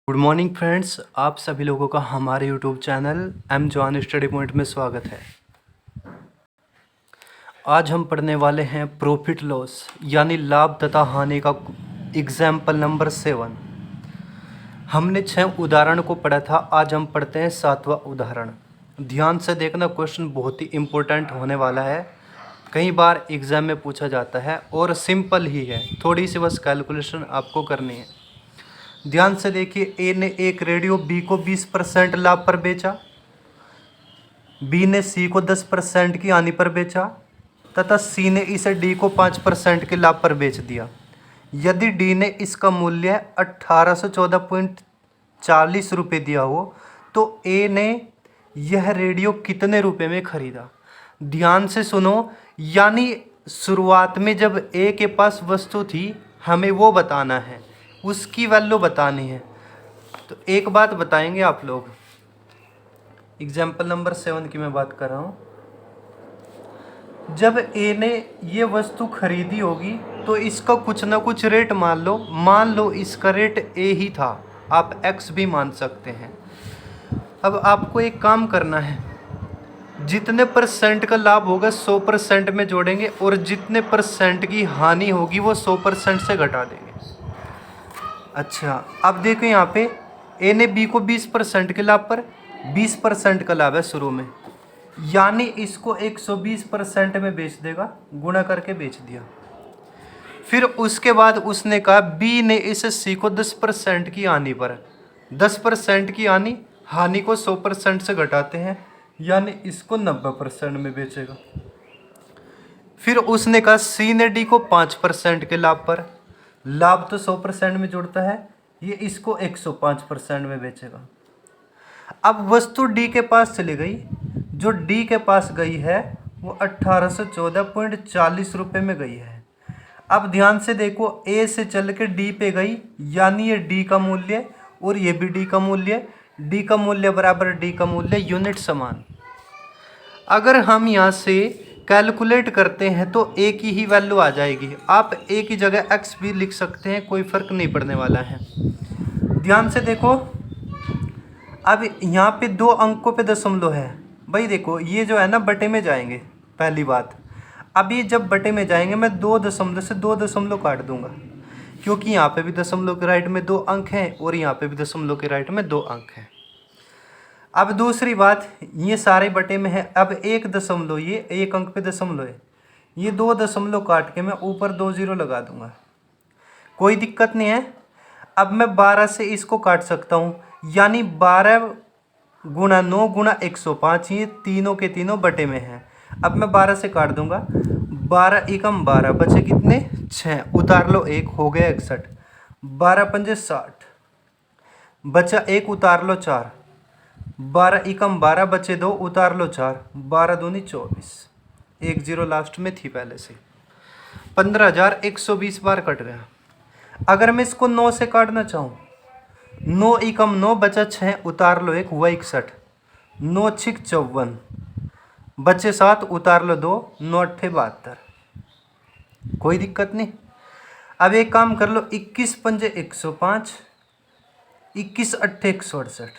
Good morning friends, आप सभी लोगों का हमारे YouTube channel M John study point में स्वागत है। आज हम पढ़ने वाले हैं प्रॉफिट लॉस यानी लाभ तथा हानि का एग्जाम्पल नंबर 7। हमने 6 उदाहरण को पढ़ा था, आज हम पढ़ते हैं 7वां उदाहरण। ध्यान से देखना, क्वेश्चन बहुत ही इम्पोर्टेंट होने वाला है। कई बार एग्ज़ाम में पूछा जाता है और सिंपल ही है, थोड़ी सी बस कैलकुलेशन आपको करनी है। ध्यान से देखिए, ए ने एक रेडियो बी को 20% लाभ पर बेचा, बी ने सी को 10% की हानि पर बेचा तथा सी ने इसे डी को 5% के लाभ पर बेच दिया। यदि डी ने इसका मूल्य 1814.40 रुपये दिया हो तो ए ने यह रेडियो कितने रुपए में खरीदा। ध्यान से सुनो, यानी शुरुआत में जब ए के पास वस्तु थी, हमें वो बताना है, उसकी वैल्यू बतानी है। तो एक बात बताएंगे आप लोग, एग्जाम्पल नंबर 7 की मैं बात कर रहा हूँ। जब ए ने ये वस्तु खरीदी होगी तो इसका कुछ ना कुछ रेट मान लो इसका रेट ए ही था, आप एक्स भी मान सकते हैं। अब आपको एक काम करना है, जितने परसेंट का लाभ होगा 100% में जोड़ेंगे और जितने परसेंट की हानि होगी वो 100% से घटा देंगे। अच्छा, अब देखो यहाँ पे ए ने बी को 20% के लाभ पर 20% का लाभ है शुरू में, यानी इसको 120% में बेच देगा, गुणा करके बेच दिया। फिर उसके बाद उसने कहा बी ने इस सी को 10% की हानि पर, 10% की हानि को 100% से घटाते हैं, यानी इसको 90% में बेचेगा। फिर उसने कहा सी ने डी को 5% के लाभ पर, लाभ तो 100% में जुड़ता है, ये इसको 105% में बेचेगा। अब वस्तु डी के पास चली गई, जो डी के पास गई है वो 1814.40 रुपये में गई है। अब ध्यान से देखो, ए से चल के डी पे गई, यानी ये डी का मूल्य और ये भी डी का मूल्य, डी का मूल्य बराबर डी का मूल्य, यूनिट समान। अगर हम यहाँ से कैलकुलेट करते हैं तो ए की ही वैल्यू आ जाएगी। आप ए की जगह एक्स भी लिख सकते हैं, कोई फ़र्क नहीं पड़ने वाला है। ध्यान से देखो, अब यहाँ पे 2 अंकों पे दशमलव है भाई। देखो ये जो है ना बटे में जाएंगे, पहली बात। अब ये जब बटे में जाएंगे मैं 2 दशमलव से 2 दशमलव काट दूंगा, क्योंकि यहाँ पे भी दशमलव के राइट में 2 अंक हैं और यहाँ पे भी दशमलव के राइट में 2 अंक हैं। अब दूसरी बात, ये सारे बटे में है। अब 1 दशमलव, ये 1 अंक पे दशमलव है, ये 2 दशमलव काट के मैं ऊपर 2 जीरो लगा दूंगा, कोई दिक्कत नहीं है। अब मैं 12 से इसको काट सकता हूँ, यानी 12 गुणा 9 गुणा 105, ये तीनों के तीनों बटे में हैं। अब मैं 12 से काट दूंगा, 12 एकम 12, बचे कितने 6, उतार लो 1, हो गया 61, 12 पंजे 60, बचा 1, उतार लो 4, 12 एकम 12, बचे 2, उतार लो 4, 12 दूनी 24, 1 जीरो लास्ट में थी पहले से। 15,120 बार कट गया। अगर मैं इसको 9 से काटना चाहूँ, 9 एकम 9, बचा 6, उतार लो 1, हुआ 61, 9 छिक 54, बचे 7, उतार लो 2, 9 अट्ठे 72, कोई दिक्कत नहीं। अब एक काम कर लो, 21 पंजे 105, 21 अट्ठे 168,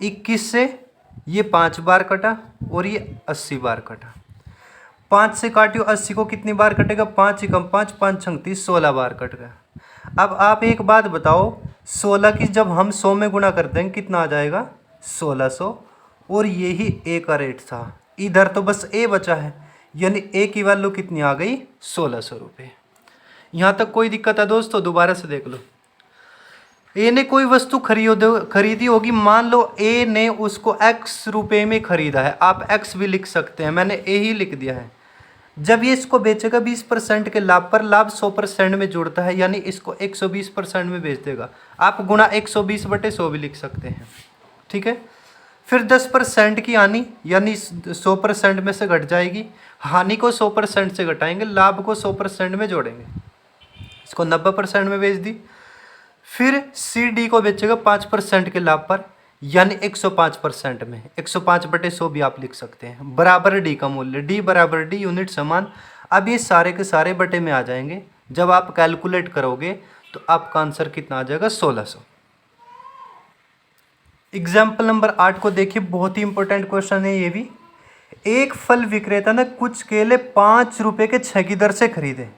21 से ये 5 बार कटा और ये 80 बार कटा। 5 से काटियो 80 को कितनी बार कटेगा, 5 एकम 5, 5 छंग 30, 16 बार कट गया। अब आप एक बात बताओ, 16 की जब हम 100 में गुणा कर देंगे कितना आ जाएगा, 1600, और यही ए का रेट था। इधर तो बस ए बचा है, यानी ए की वैल्यू कितनी आ गई, 1600 रुपये। यहाँ तक कोई दिक्कत है दोस्तों? दोबारा से देख लो, ए ने कोई वस्तु खरीदी होगी, मान लो ए ने उसको एक्स रुपये में खरीदा है, आप एक्स भी लिख सकते हैं, मैंने ए ही लिख दिया है। जब ये इसको बेचेगा 20% के लाभ पर, लाभ 100% में जुड़ता है, यानी इसको 120% में बेच देगा। आप गुणा 120/100 भी लिख सकते हैं, ठीक है। फिर 10% की हानि, यानी 100% में से घट जाएगी, हानि को 100% से घटाएंगे, लाभ को 100% में जोड़ेंगे, इसको 90% में बेच दी। फिर सी डी को बेचेगा 5% के लाभ पर, यानी 105% में, 105/100 भी आप लिख सकते हैं, बराबर डी का मूल्य, डी बराबर डी, यूनिट समान। अब ये सारे के सारे बटे में आ जाएंगे। जब आप कैलकुलेट करोगे तो आपका आंसर कितना आ जाएगा, 1600। एग्जाम्पल नंबर 8 को देखिए, बहुत ही इंपॉर्टेंट क्वेश्चन है ये भी। एक फल विक्रेता ने कुछ केले 5 रुपए के 6 की दर से खरीदे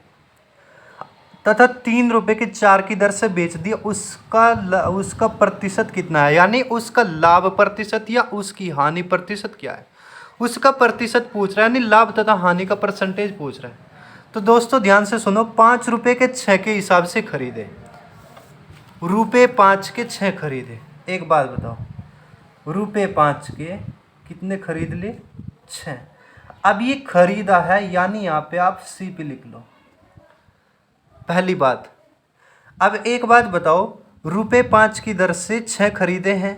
तथा 3 रुपए के 4 की दर से बेच दिया। उसका प्रतिशत कितना है, यानी उसका लाभ प्रतिशत या उसकी हानि प्रतिशत क्या है। उसका प्रतिशत पूछ रहा है, यानी लाभ तथा हानि का परसेंटेज पूछ रहा है। तो दोस्तों ध्यान से सुनो, 5 रुपए के 6 के हिसाब से खरीदे, रुपये 5 के 6 खरीदे। एक बात बताओ, रुपये 5 के कितने खरीद लिए, 6। अब ये खरीदा है, यानी यहाँ पे आप सी पे लिख लो, पहली बात। अब एक बात बताओ, रुपये 5 की दर से 6 खरीदे हैं,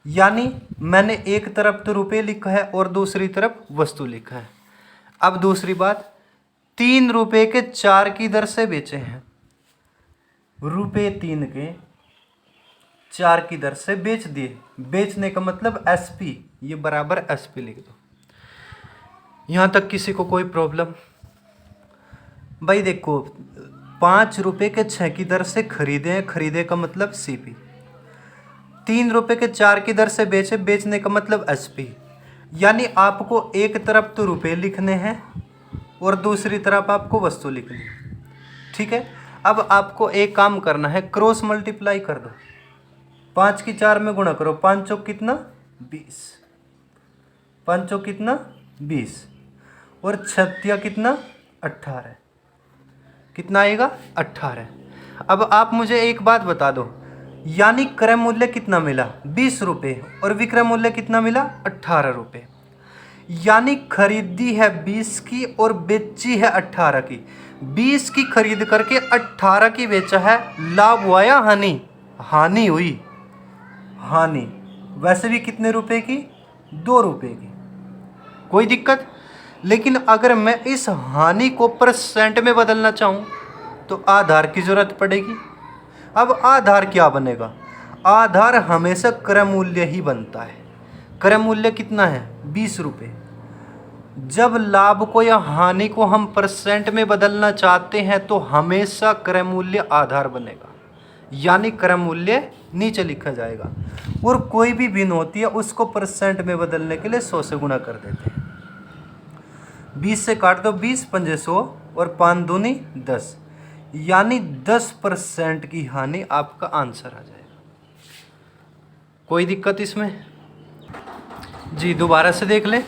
यानी मैंने एक तरफ तो रुपये लिखा है और दूसरी तरफ वस्तु लिखा है। अब दूसरी बात, 3 रुपये के 4 की दर से बेचे हैं, रुपये 3 के 4 की दर से बेच दिए। बेचने का मतलब एसपी, ये बराबर एसपी लिख दो। यहाँ तक किसी को कोई प्रॉब्लम? भाई देखो, 5 रुपये के 6 की दर से खरीदे हैं, खरीदे का मतलब सीपी। 3 रुपये के 4 की दर से बेचे, बेचने का मतलब एसपी। यानी आपको एक तरफ तो रुपये लिखने हैं और दूसरी तरफ आपको वस्तु लिखनी है, ठीक है। अब आपको एक काम करना है, क्रॉस मल्टीप्लाई कर दो, 5 की 4 में गुणा करो, 5 चौक कितना 20, 5 चौक कितना 20, और 6 कितना 18, कितना आएगा 18। अब आप मुझे एक बात बता दो, यानी क्रय मूल्य कितना मिला 20 रुपये और विक्रय मूल्य कितना मिला 18 रुपये। यानी खरीदी है 20 की और बेची है 18 की। 20 की खरीद करके 18 की बेचा है, लाभ हुआ या हानि? हानि हुई, हानि। वैसे भी कितने रुपए की, 2 रुपये की, कोई दिक्कत। लेकिन अगर मैं इस हानि को परसेंट में बदलना चाहूँ तो आधार की जरूरत पड़ेगी। अब आधार क्या बनेगा? आधार हमेशा क्रय मूल्य ही बनता है। क्रय मूल्य कितना है 20 रुपये। जब लाभ को या हानि को हम परसेंट में बदलना चाहते हैं तो हमेशा क्रय मूल्य आधार बनेगा, यानी क्रय मूल्य नीचे लिखा जाएगा। और कोई भी भिन्न होती है उसको परसेंट में बदलने के लिए 100 से गुणा कर देते हैं। 20 से काट दो, 20 पंजे 100 और 5 दूनी 10, यानी 10% की हानि आपका आंसर आ जाएगा। कोई दिक्कत इसमें? जी दोबारा से देख लें।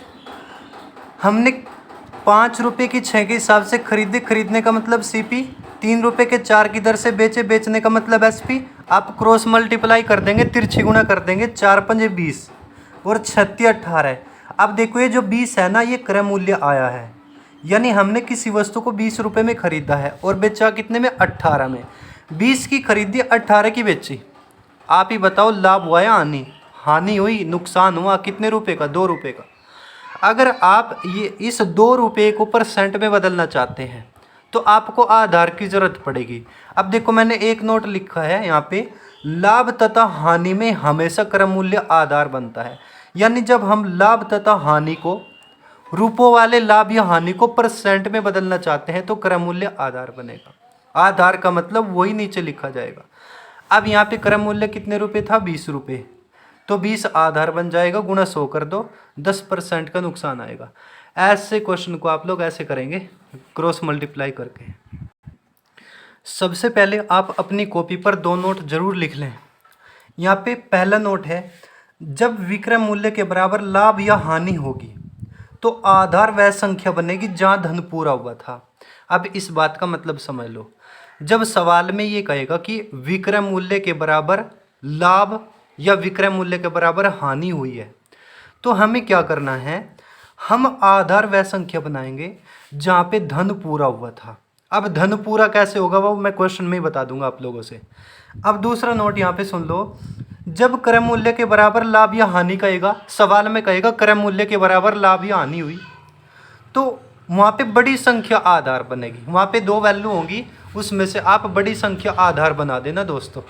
हमने 5 रुपये की 6 के हिसाब से खरीदे, खरीदने का मतलब सीपी। 3 रुपये के 4 की दर से बेचे, बेचने का मतलब एसपी। आप क्रॉस मल्टीप्लाई कर देंगे, तिरछी गुणा कर देंगे, 4 पंजे 20 और 36 18। अब देखो ये जो 20 है ना, ये क्रय मूल्य आया है, यानी हमने किसी वस्तु को 20 रुपये में खरीदा है और बेचा कितने में 18 में। 20 की खरीदी, 18 की बेची। आप ही बताओ लाभ हुआ या हानि? हानि हुई, नुकसान हुआ। कितने रुपए का? 2 रुपये का। अगर आप ये इस 2 रुपये को परसेंट में बदलना चाहते हैं तो आपको आधार की ज़रूरत पड़ेगी। अब देखो मैंने एक नोट लिखा है यहाँ पे, लाभ तथा हानि में हमेशा क्रय मूल्य आधार बनता है। यानी जब हम लाभ तथा हानि को, रूपों वाले लाभ या हानि को परसेंट में बदलना चाहते हैं तो क्रय मूल्य आधार बनेगा। आधार का मतलब वही नीचे लिखा जाएगा। अब यहाँ पे क्रय मूल्य कितने रुपए था? 20 रुपये, तो 20 आधार बन जाएगा, गुणा 100 कर दो, 10% का नुकसान आएगा। ऐसे क्वेश्चन को आप लोग ऐसे करेंगे, क्रॉस मल्टीप्लाई करके। सबसे पहले आप अपनी कॉपी पर 2 नोट जरूर लिख लें। यहाँ पे पहला नोट है, जब विक्रय मूल्य के बराबर लाभ या हानि होगी तो आधार वह संख्या बनेगी जहाँ धन पूरा हुआ था। अब इस बात का मतलब समझ लो, जब सवाल में ये कहेगा कि विक्रय मूल्य के बराबर लाभ या विक्रय मूल्य के बराबर हानि हुई है, तो हमें क्या करना है, हम आधार वह संख्या बनाएंगे जहाँ पे धन पूरा हुआ था। अब धन पूरा कैसे होगा वो मैं क्वेश्चन में ही बता दूंगा आप लोगों से। अब दूसरा नोट यहाँ पे सुन लो, जब क्रय मूल्य के बराबर लाभ या हानि कहेगा, सवाल में कहेगा क्रय मूल्य के बराबर लाभ या हानि हुई, तो वहाँ पे बड़ी संख्या आधार बनेगी। वहाँ पे 2 वैल्यू होंगी, उसमें से आप बड़ी संख्या आधार बना देना दोस्तों।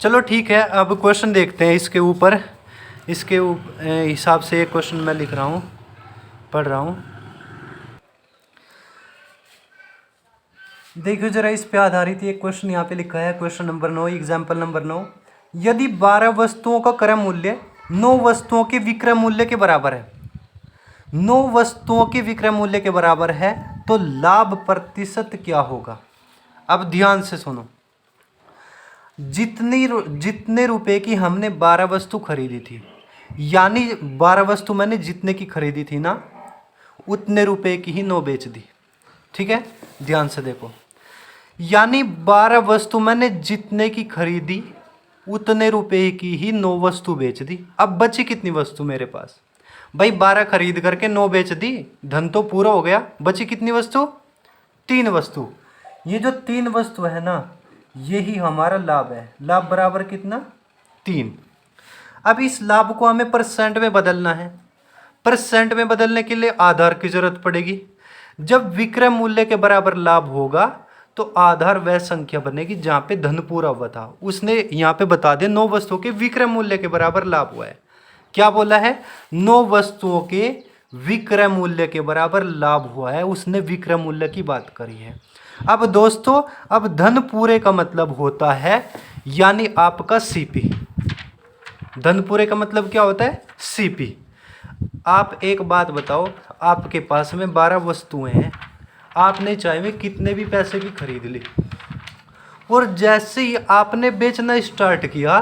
चलो ठीक है, अब क्वेश्चन देखते हैं इसके ऊपर। इसके हिसाब से एक क्वेश्चन मैं लिख रहा हूँ, पढ़ रहा हूँ। देखिए जरा, इस पे आधारित एक क्वेश्चन यहाँ पे लिखा है, क्वेश्चन नंबर 9, एग्जाम्पल नंबर 9। यदि 12 वस्तुओं का क्रय मूल्य 9 वस्तुओं के विक्रय मूल्य के बराबर है, 9 वस्तुओं के विक्रय मूल्य के बराबर है, तो लाभ प्रतिशत क्या होगा? अब ध्यान से सुनो। जितने रुपए की हमने 12 वस्तु खरीदी थी, यानी 12 वस्तु मैंने जितने की खरीदी थी ना, उतने रुपए की ही 9 बेच दी। ठीक है, ध्यान से देखो। यानी 12 वस्तु मैंने जितने की खरीदी उतने रुपए की ही 9 वस्तु बेच दी। अब बची कितनी वस्तु मेरे पास? भाई 12 खरीद करके 9 बेच दी, धन तो पूरा हो गया। बची कितनी वस्तु? 3 वस्तु। ये जो 3 वस्तु है ना, यही हमारा लाभ है। लाभ बराबर कितना? 3। अब इस लाभ को हमें परसेंट में बदलना है। परसेंट में बदलने के लिए आधार की जरूरत पड़ेगी। जब विक्रय मूल्य के बराबर लाभ होगा तो आधार वह संख्या बनेगी जहां पे धन पूरा हुआ था। उसने यहाँ पे बता दिया 9 वस्तुओं के विक्रय मूल्य के बराबर लाभ हुआ है। क्या बोला है? 9 वस्तुओं के विक्रय मूल्य के बराबर लाभ हुआ है। उसने विक्रय मूल्य की बात करी है। अब दोस्तों, अब धन पूरे का मतलब होता है यानी आपका सीपी। धन पूरे का मतलब क्या होता है? सीपी। आप एक बात बताओ, आपके पास में 12 वस्तुएं हैं, आपने चाहे में कितने भी पैसे की खरीद ली, और जैसे ही आपने बेचना स्टार्ट किया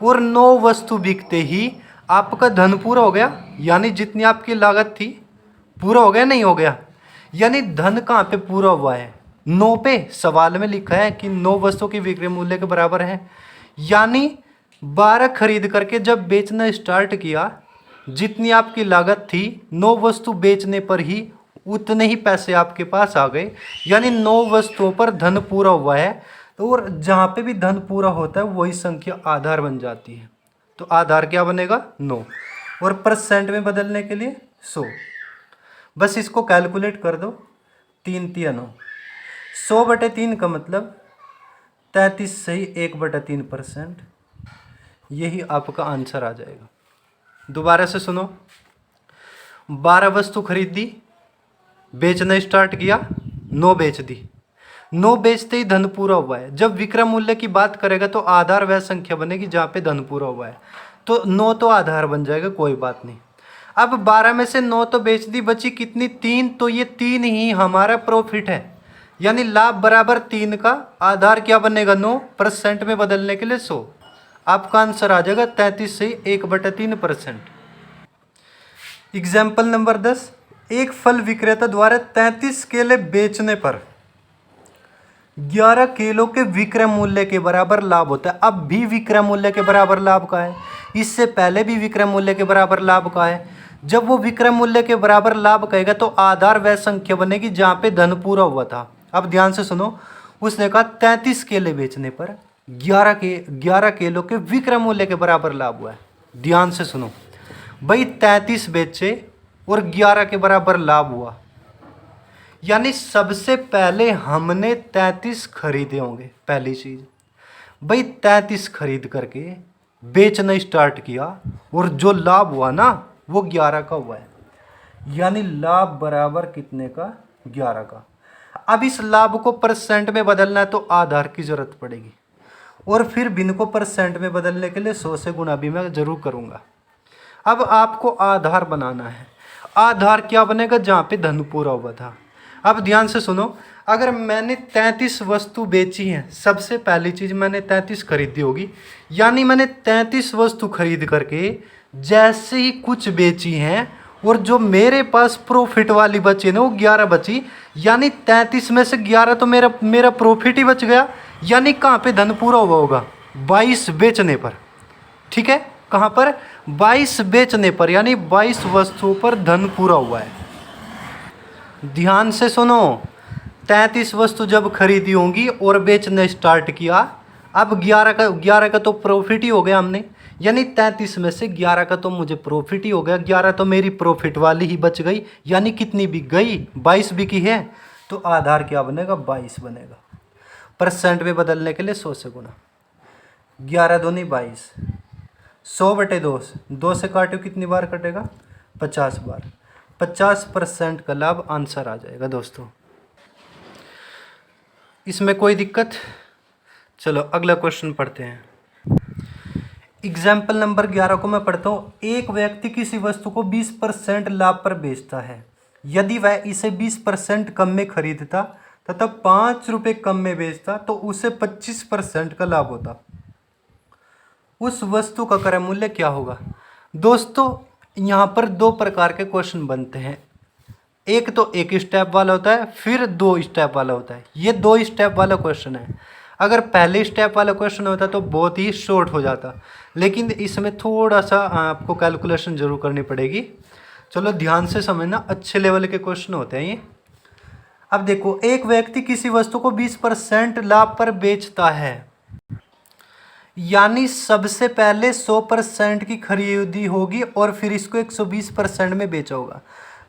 और 9 वस्तु बिकते ही आपका धन पूरा हो गया, यानी जितनी आपकी लागत थी पूरा हो गया, नहीं हो गया? यानी धन कहाँ पे पूरा हुआ है? 9 पे। सवाल में लिखा है कि 9 वस्तु के विक्रय मूल्य के बराबर है। यानी 12 खरीद करके जब बेचना स्टार्ट किया, जितनी आपकी लागत थी 9 वस्तु बेचने पर ही उतने ही पैसे आपके पास आ गए। यानी 9 वस्तुओं पर धन पूरा हुआ है। तो और जहाँ पे भी धन पूरा होता है वही संख्या आधार बन जाती है। तो आधार क्या बनेगा? 9। और परसेंट में बदलने के लिए 100। बस इसको कैलकुलेट कर दो। 3 3 9। 100/3 का मतलब 33 से ही 1/3%। यही आपका आंसर आ जाएगा। दोबारा से सुनो। 12 वस्तु खरीदी, बेचना स्टार्ट किया, 9 बेच दी। 9 बेचते ही धन पूरा हुआ है। जब विक्रय मूल्य की बात करेगा तो आधार वह संख्या बनेगी जहाँ पे धन पूरा हुआ है। तो 9 तो आधार बन जाएगा, कोई बात नहीं। अब 12 में से 9 तो बेच दी, बची कितनी? 3। तो ये 3 ही हमारा प्रॉफिट है। यानी लाभ बराबर 3 का आधार क्या बनेगा? 9। परसेंट में बदलने के लिए 100। आपका आंसर आ जाएगा 33 से 1/3%। Example number 10। एक फल विक्रेता द्वारा 33 केले बेचने पर 11 किलो के विक्रय मूल्य के बराबर लाभ होता है। अब भी विक्रय मूल्य के बराबर लाभ का है, इससे पहले भी विक्रय मूल्य के बराबर लाभ का है। जब वो विक्रय मूल्य के बराबर लाभ कहेगा तो आधार वह संख्या बनेगी जहाँ पे धन पूरा हुआ था। अब ध्यान से सुनो। उसने कहा 33 केले बेचने पर 11 किलो के विक्रय मूल्य के बराबर लाभ हुआ है। ध्यान से सुनो भाई, 33 बेचे और 11 के बराबर लाभ हुआ, यानी सबसे पहले हमने 33 खरीदे होंगे। पहली चीज भाई, 33 खरीद करके बेचना स्टार्ट किया और जो लाभ हुआ ना वो 11 का हुआ है। यानी लाभ बराबर कितने का? 11 का। अब इस लाभ को परसेंट में बदलना है तो आधार की जरूरत पड़ेगी, और फिर भिन्न को परसेंट में बदलने के लिए 100 से गुणा भी मैं जरूर करूँगा। अब आपको आधार बनाना है। आधार क्या बनेगा? जहाँ पे धन पूरा हुआ था। अब ध्यान से सुनो। अगर मैंने 33 वस्तु बेची है, सबसे पहली चीज़ मैंने 33 खरीदी होगी, यानी मैंने 33 वस्तु खरीद करके जैसे ही कुछ बेची हैं और जो मेरे पास प्रॉफिट वाली बची ना वो 11 बची, यानी 33 में से 11 तो मेरा प्रॉफिट ही बच गया। यानी कहाँ पे धन पूरा हुआ होगा? 22 बेचने पर। ठीक है, कहाँ पर? 22 बेचने पर, यानी 22 वस्तुओं पर धन पूरा हुआ है। ध्यान से सुनो। 33 वस्तु जब खरीदी होंगी और बेचना स्टार्ट किया, अब 11 का तो प्रॉफिट ही हो गया हमने, यानी 33 में से 11 का तो मुझे प्रॉफिट ही हो गया। 11 तो मेरी प्रॉफिट वाली ही बच गई, यानी कितनी बिक गई? 22 बिकी है। तो आधार क्या बनेगा? 22 बनेगा। परसेंट में बदलने के लिए 100 से गुना। 11 दूनी 22। 100/2। 2 से काटो कितनी बार कटेगा? 50 बार। 50% का लाभ आंसर आ जाएगा दोस्तों। इसमें कोई दिक्कत? चलो अगला क्वेश्चन पढ़ते हैं। एग्जाम्पल नंबर 11 को मैं पढ़ता हूँ। एक व्यक्ति किसी वस्तु को 20% लाभ पर बेचता है। यदि वह इसे 20% कम में खरीदता तथा 5 रुपये कम में बेचता तो उसे 25% का लाभ होता। उस वस्तु का क्रय मूल्य क्या होगा? दोस्तों यहाँ पर दो प्रकार के क्वेश्चन बनते हैं। एक तो एक स्टेप वाला होता है, फिर 2 स्टेप वाला होता है। ये 2 स्टेप वाला क्वेश्चन है। अगर पहले स्टेप वाला क्वेश्चन होता तो बहुत ही शॉर्ट हो जाता, लेकिन इसमें थोड़ा सा आपको कैलकुलेशन जरूर करनी पड़ेगी। चलो ध्यान से समझना, अच्छे लेवल के क्वेश्चन होते हैं ये। अब देखो, एक व्यक्ति किसी वस्तु को 20% लाभ पर बेचता है, यानी सबसे पहले 100% की खरीदी होगी और फिर इसको 120% में बेचा होगा।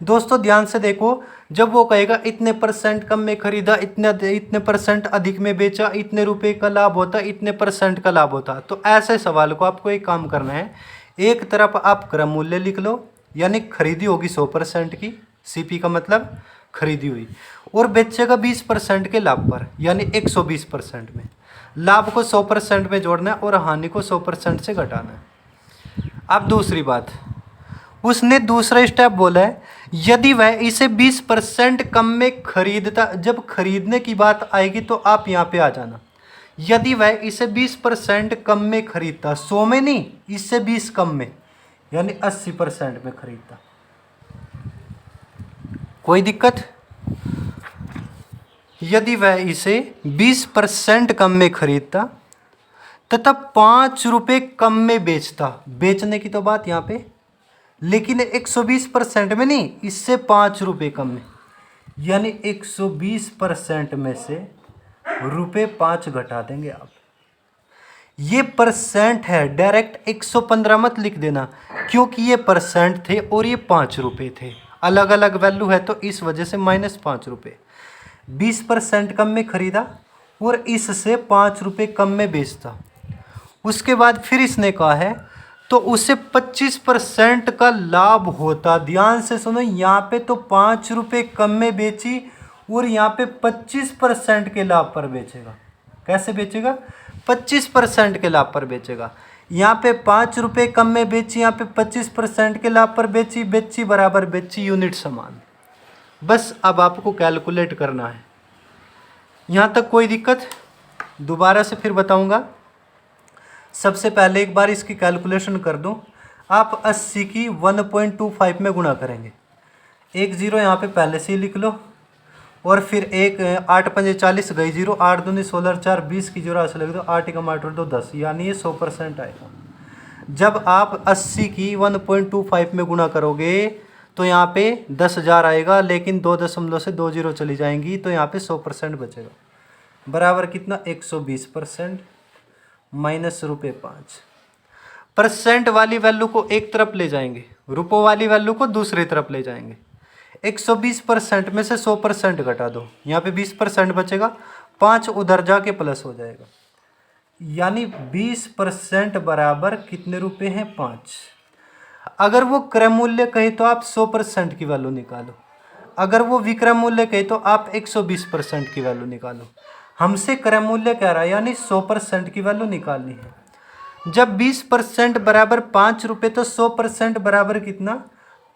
दोस्तों ध्यान से देखो, जब वो कहेगा इतने % कम में खरीदा, इतने % अधिक में बेचा, इतने रुपए का लाभ होता, इतने % का लाभ होता, तो ऐसे सवाल को आपको एक काम करना है। एक तरफ आप क्रय मूल्य लिख लो, यानी खरीदी होगी 100% की, सीपी का मतलब खरीदी हुई, और बेचेगा 20% के लाभ पर, यानी 120% में। लाभ को 100% में जोड़ना है और हानि को 100% से घटाना है। अब दूसरी बात, उसने दूसरा स्टेप बोला है, यदि वह इसे 20% कम में खरीदता। जब खरीदने की बात आएगी तो आप यहाँ पे आ जाना। यदि वह इसे 20% कम में खरीदता, 100 में नहीं, इससे 20 कम में, यानी 80% में खरीदता। कोई दिक्कत? यदि वह इसे 20% कम में खरीदता तथा 5 रुपये कम में बेचता, बेचने की तो बात यहाँ पे, लेकिन 120% में नहीं, इससे 5 रुपये कम में, यानी 120% में से रुपये 5 घटा देंगे आप। ये % है, डायरेक्ट 115 मत लिख देना, क्योंकि ये % थे और ये 5 रुपये थे, अलग अलग वैल्यू है, तो इस वजह से -5 रुपये। 20% कम में खरीदा और इससे 5 रुपये कम में बेचता। उसके बाद फिर इसने कहा है तो उसे 25% का लाभ होता। ध्यान से सुनो, यहाँ पे तो 5 रुपये कम में बेची और यहाँ पे 25% के लाभ पर बेचेगा। कैसे बेचेगा? 25% के लाभ पर बेचेगा। यहाँ पे 5 रुपये कम में बेची, यहाँ पे 25% के लाभ पर बेची, बेची बराबर बेची, यूनिट समान। बस अब आपको कैलकुलेट करना है। यहाँ तक कोई दिक्कत? दोबारा से फिर बताऊँगा। सबसे पहले एक बार इसकी कैलकुलेशन कर दूं। आप 80 की 1.25 में गुणा करेंगे। 1 0 यहाँ पे पहले से ही लिख लो, और फिर 8 5 40 गई 0, 8 दूनी 16 4 20 की 0 ऐसे लिख दो, 8 एकम 8 और 2 10, यानी ये 100% आएगा। जब आप 80 की 1.25 में गुणा करोगे तो यहाँ पे 10,000 आएगा, लेकिन 2 दशमलव से 2 0 चली जाएंगी, तो यहाँ पे 100% बचेगा। बराबर कितना? 120% माइनस रुपये 5%। वाली वैल्यू को एक तरफ ले जाएंगे, रुपयों वाली वैल्यू को दूसरी तरफ ले जाएंगे। 120% में से 100% घटा दो, यहाँ पे 20% बचेगा, 5 उधर जाके प्लस हो जाएगा, यानी 20% बराबर कितने रुपए हैं? 5। अगर वो क्रय मूल्य कहे तो आप 100% की वैल्यू निकालो, अगर वो विक्रय मूल्य कहे तो आप 120% की वैल्यू निकालो। हमसे क्रय मूल्य कह रहा है, यानी 100% की वैल्यू निकालनी है। जब 20% बराबर 5 रुपये, तो 100% बराबर कितना?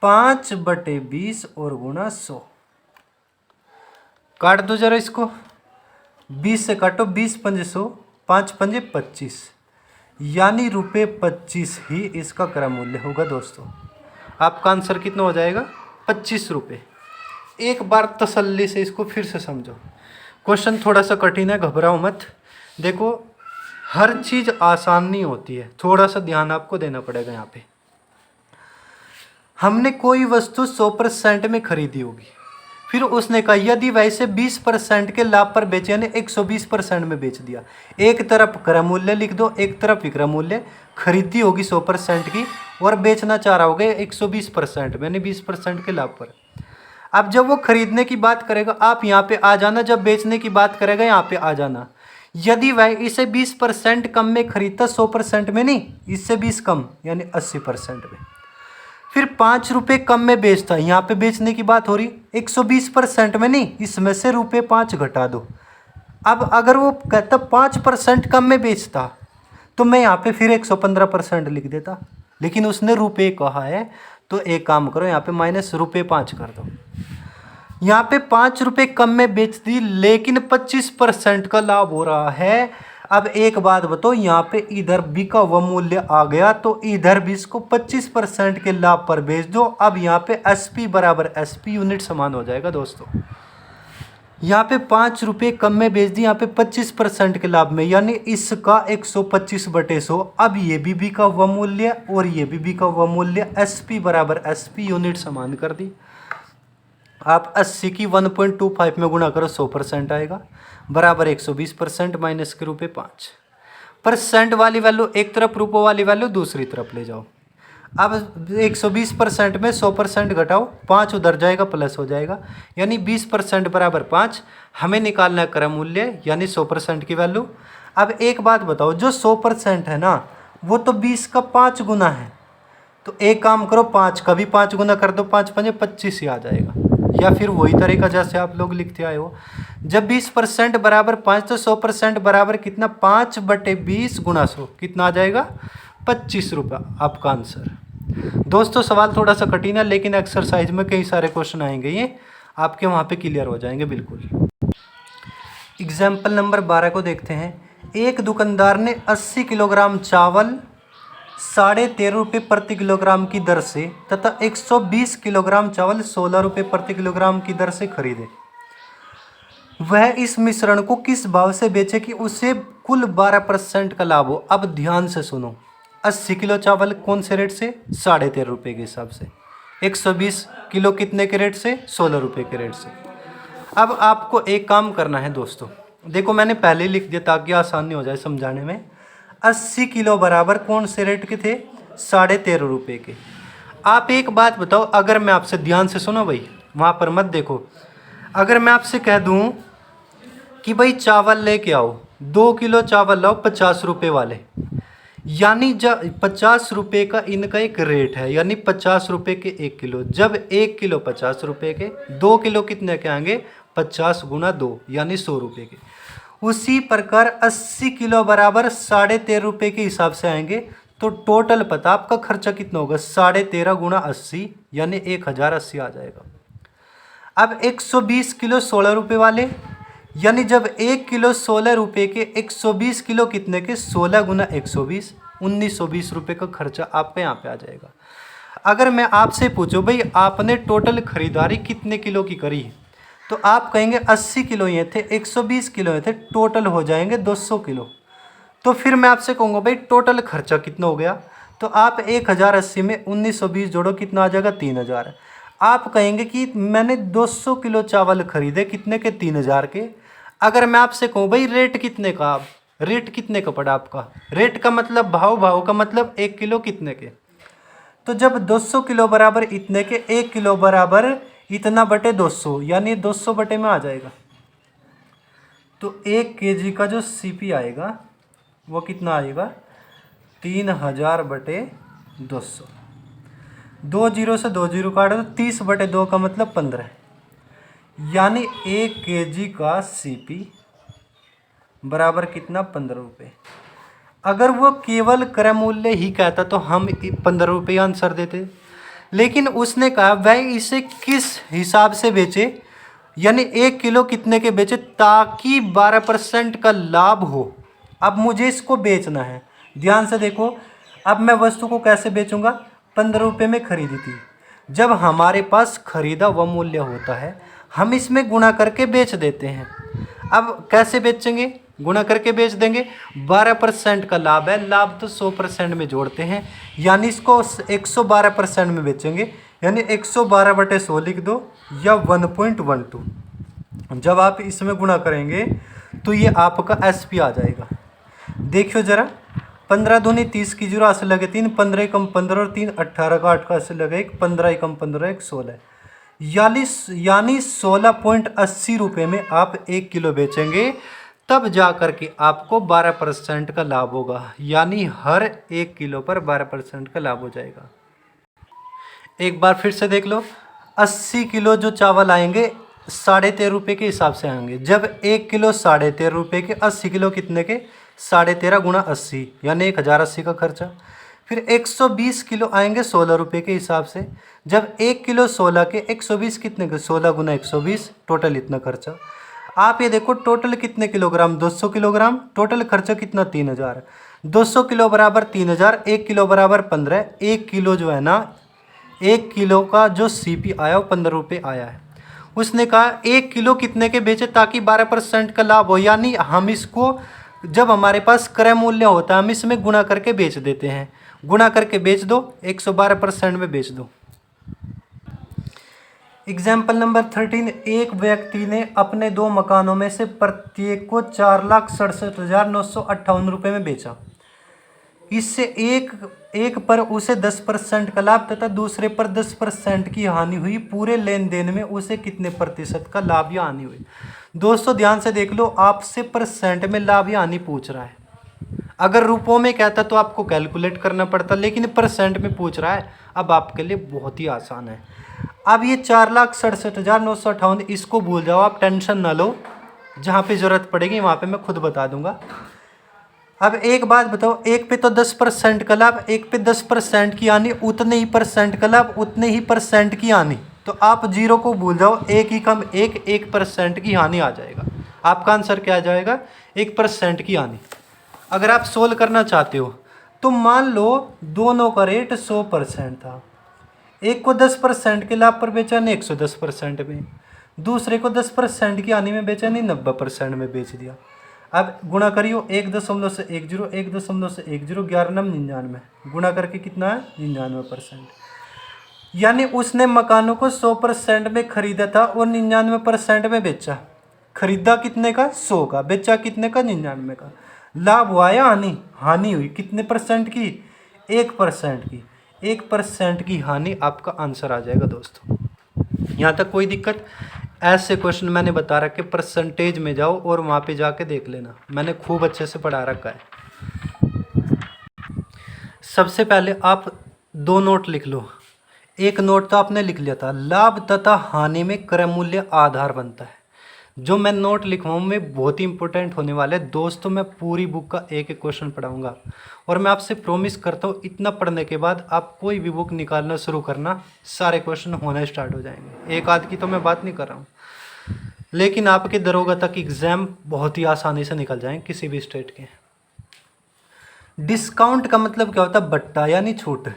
5/20 और गुणा 100। काट दो जरा इसको, 20 से काटो, 20 पंजे 100, 5 पंजे 25, यानी रुपये 25 ही इसका क्रय मूल्य होगा। दोस्तों आपका आंसर कितना हो जाएगा? 25 रुपये। एक बार तसल्ली से इसको फिर से समझो। क्वेश्चन थोड़ा सा कठिन है, घबराओ मत। देखो, हर चीज़ आसान नहीं होती है, थोड़ा सा ध्यान आपको देना पड़ेगा। यहाँ पे हमने कोई वस्तु 100% में खरीदी होगी, फिर उसने कहा यदि वैसे 20% के लाभ पर बेचे, यानी 120% में बेच दिया। एक तरफ क्रय मूल्य लिख दो, एक तरफ विक्रय मूल्य। खरीदी होगी 100% की और बेचना चाह रहा होगा 120% में, यानी 20% के लाभ पर। अब जब वो खरीदने की बात करेगा, आप यहाँ पे आ जाना, जब बेचने की बात करेगा यहाँ पे आ जाना। यदि वह इसे 20% कम में खरीदता, 100% में नहीं, इससे 20 कम, यानी 80% में, फिर 5 रुपये कम में बेचता, यहाँ पे बेचने की बात हो रही, 120% में नहीं, इसमें से रुपये 5 घटा दो। अब अगर वो कहता 5% कम में बेचता, तो मैं यहाँ पे फिर 115% लिख देता, लेकिन उसने रुपये कहा है तो एक काम करो, यहाँ पे माइनस ₹5 कर दो। यहाँ पे ₹5 कम में बेच दी, लेकिन 25% का लाभ हो रहा है। अब एक बात बताओ, यहाँ पे इधर बी का वह मूल्य आ गया तो इधर भी इसको 25% के लाभ पर बेच दो। अब यहाँ पे SP बराबर SP, यूनिट समान हो जाएगा दोस्तों। यहाँ पे ₹5 कम में बेच दी, यहाँ पे 25% के लाभ में, यानी इसका 125/100। अब ये भी बी का वह मूल्य और ये भी बी का वह मूल्य, SP बराबर SP, यूनिट समान कर दी। आप 80 की 1.25 में गुणा करो, 100% आएगा, बराबर 120% माइनस के ₹5। वाली वैल्यू एक तरफ, रुपये वाली वैल्यू दूसरी तरफ ले जाओ। अब 120% में 100% घटाओ, 5 उधर जाएगा प्लस हो जाएगा, यानी 20% बराबर 5। हमें निकालना है क्रम मूल्य, यानी 100% की वैल्यू। अब एक बात बताओ, जो 100% है ना, वो तो 20 का 5 गुना है। तो एक काम करो, 5 का भी 5 गुना कर दो, 5 5 25 ही आ जाएगा। या फिर वही तरीका जैसे आप लोग लिखते आए हो, जब 20% बराबर 5 तो 100% बराबर कितना, 5/20 गुना 100, कितना आ जाएगा, ₹25 आपका आंसर। दोस्तों सवाल थोड़ा सा कठिन है, लेकिन एक्सरसाइज में कई सारे क्वेश्चन आएंगे, ये आपके वहाँ पे क्लियर हो जाएंगे बिल्कुल। एग्जाम्पल नंबर 12 को देखते हैं। एक दुकानदार ने 80 किलोग्राम चावल ₹13.5 प्रति किलोग्राम की दर से तथा 120 किलोग्राम चावल ₹16 प्रति किलोग्राम की दर से खरीदे। वह इस मिश्रण को किस भाव से बेचे कि उसे कुल 12% का लाभ हो। अब ध्यान से सुनो, 80 किलो चावल कौन से रेट से, ₹13.5 के हिसाब से। 120 किलो कितने के रेट से, ₹16 के रेट से। अब आपको एक काम करना है दोस्तों, देखो मैंने पहले ही लिख दिया ताकि आसानी हो जाए समझाने में। 80 किलो बराबर कौन से रेट के थे, ₹13.5 के। आप एक बात बताओ, अगर मैं आपसे, ध्यान से सुनो भाई, वहाँ पर मत देखो, अगर मैं आपसे कह दूँ कि भाई चावल लेके आओ, 2 किलो चावल लाओ ₹50 वाले, यानी जब ₹50 का इनका एक रेट है, यानी ₹50 के 1 किलो। जब 1 किलो ₹50 के, 2 किलो कितने के आएंगे, 50 गुना 2 यानी ₹100 के। उसी प्रकार 80 किलो बराबर ₹13.5 के हिसाब से आएंगे। तो टोटल पता आपका खर्चा कितना होगा, 13.5 गुना 80 यानी 1080 आ जाएगा। अब 120 किलो ₹16 वाले, यानी जब 1 किलो ₹16 के, 120 किलो कितने के, 16 गुना 120, ₹1920 का खर्चा आपका यहाँ पे आ जाएगा। अगर मैं आपसे पूछूं भाई आपने टोटल खरीदारी कितने किलो की करी, तो आप कहेंगे 80 किलो ये थे, 120 किलो ये थे, टोटल हो जाएंगे 200 किलो। तो फिर मैं आपसे कहूँगा भाई टोटल खर्चा कितना हो गया, तो आप 1080 में 1920 जोड़ो, कितना आ जाएगा, 3000। आप कहेंगे कि मैंने 200 किलो चावल खरीदे, कितने के, 3000 के। अगर मैं आपसे कहूँ भाई रेट कितने का, आप रेट कितने का पड़ा आपका, रेट का मतलब भाव, भाव का मतलब 1 किलो कितने के। तो जब 200 किलो बराबर इतने के, 1 किलो बराबर इतना बटे 200, यानी 200 बटे में आ जाएगा। तो 1 kg का जो CP आएगा वो कितना आएगा, 3000 बटे 200। 2 जीरो से 2 जीरो काटो तो 30 बटे 2 का मतलब 15, यानी 1 kg का CP बराबर कितना, ₹15। अगर वो केवल क्रय मूल्य ही कहता तो हम ₹15 आंसर देते, लेकिन उसने कहा वह इसे किस हिसाब से बेचे, यानी 1 किलो कितने के बेचे, ताकि 12% का लाभ हो। अब मुझे इसको बेचना है, ध्यान से देखो। अब मैं वस्तु को कैसे बेचूंगा, ₹15 में खरीदी थी, जब हमारे पास खरीदा वह मूल्य होता है हम इसमें गुणा करके बेच देते हैं। अब कैसे बेचेंगे, गुणा करके बेच देंगे, 12% का लाभ है, लाभ तो 100% में जोड़ते हैं, यानी इसको 112% में बेचेंगे, यानी 112 बटे 100 लिख दो या 1.12। जब आप इसमें गुणा करेंगे तो ये आपका SP आ जाएगा। देखियो जरा, 15 दूनी 30 की 0 से लगे 3, 15 एकम 15 और 3 18 का 8 का से लगे 1, 15 एकम 15 1 16, यानी 16.80 रुपये में आप 1 किलो बेचेंगे, तब जा कर के आपको 12% का लाभ होगा, यानी हर 1 किलो पर 12% का लाभ हो जाएगा। एक बार फिर से देख लो, 80 किलो जो चावल आएंगे ₹13.5 के हिसाब से आएंगे। जब 1 किलो ₹13.5 के, 80 किलो कितने के, 13.5 गुणा 80 यानी 1080 का खर्चा। फिर 120 किलो आएंगे 16 रुपये के हिसाब से। जब 1 किलो 16 के 120 कितने के 16 गुना 120 टोटल इतना खर्चा। आप ये देखो टोटल कितने किलोग्राम 200 किलोग्राम, टोटल खर्चा कितना 3000। 200 किलो बराबर 3000, 1 किलो बराबर 15। 1 किलो जो है ना, 1 किलो का जो सीपी आया वो 15 रुपये आया है। उसने कहा 1 किलो कितने के बेचे ताकि 12% का लाभ हो, यानी हम इसको जब हमारे पास क्रय मूल्य होता है हम इसमें गुणा करके बेच देते हैं। गुणा करके बेच दो, 112% में बेच दो। एग्जाम्पल नंबर 13, एक व्यक्ति ने अपने 2 मकानों में से प्रत्येक को 4,67,958 रुपये में बेचा। इससे एक पर उसे 10% का लाभ तथा दूसरे पर 10% की हानि हुई। पूरे लेन देन में उसे कितने प्रतिशत का लाभ या हानि हुई। दोस्तों ध्यान से देख लो, आपसे परसेंट में लाभ या हानि पूछ रहा है। अगर रुपयों में कहता तो आपको कैलकुलेट करना पड़ता, लेकिन परसेंट में पूछ रहा है। अब आपके लिए बहुत ही आसान है। अब ये 4,67,958 इसको भूल जाओ, आप टेंशन ना लो, जहाँ पे ज़रूरत पड़ेगी वहाँ पे मैं खुद बता दूंगा। अब एक बात बताओ, एक पे तो 10% का लाभ, एक पे 10% की हानि, उतने ही परसेंट का लाभ उतने ही परसेंट की हानि। तो आप जीरो को भूल जाओ, एक ही कम 1% की हानि आ जाएगा। आपका आंसर क्या आ जाएगा? 1% की हानि। अगर आप सोल्व करना चाहते हो तो मान लो दोनों का रेट 100% था। एक को 10% के लाभ पर बेचा ने 110% में, दूसरे को 10% की हानि में बेचा ने 90% में बेच दिया। अब गुणा करियो, 1.10 1.10 11 नम 99, गुणा करके कितना है 99%। यानी उसने मकानों को 100% में खरीदा था और 99% में बेचा। खरीदा कितने का? 100 का, बेचा कितने का? 99 का। लाभ हुआ या हानि? हानि हुई। कितने परसेंट की? 1% की। 1% की हानि आपका आंसर आ जाएगा दोस्तों। यहाँ तक कोई दिक्कत? ऐसे क्वेश्चन मैंने बता रखे, परसेंटेज में जाओ और वहाँ पे जाके देख लेना, मैंने खूब अच्छे से पढ़ा रखा है। सबसे पहले आप 2 नोट लिख लो। एक नोट तो आपने लिख लिया था, लाभ तथा हानि में क्रय मूल्य आधार बनता है। जो मैं नोट लिखवाऊँ में बहुत ही इंपॉर्टेंट होने वाले दोस्तों। मैं पूरी बुक का एक एक क्वेश्चन पढ़ाऊंगा और मैं आपसे प्रॉमिस करता हूँ इतना पढ़ने के बाद आप कोई भी बुक निकालना शुरू करना, सारे क्वेश्चन होना स्टार्ट हो जाएंगे। एक आध की तो मैं बात नहीं कर रहा हूँ, लेकिन आपके दरोगा तक एग्जाम बहुत ही आसानी से निकल जाएंगे किसी भी स्टेट के। डिस्काउंट का मतलब क्या होता है? बट्टा यानी छूट।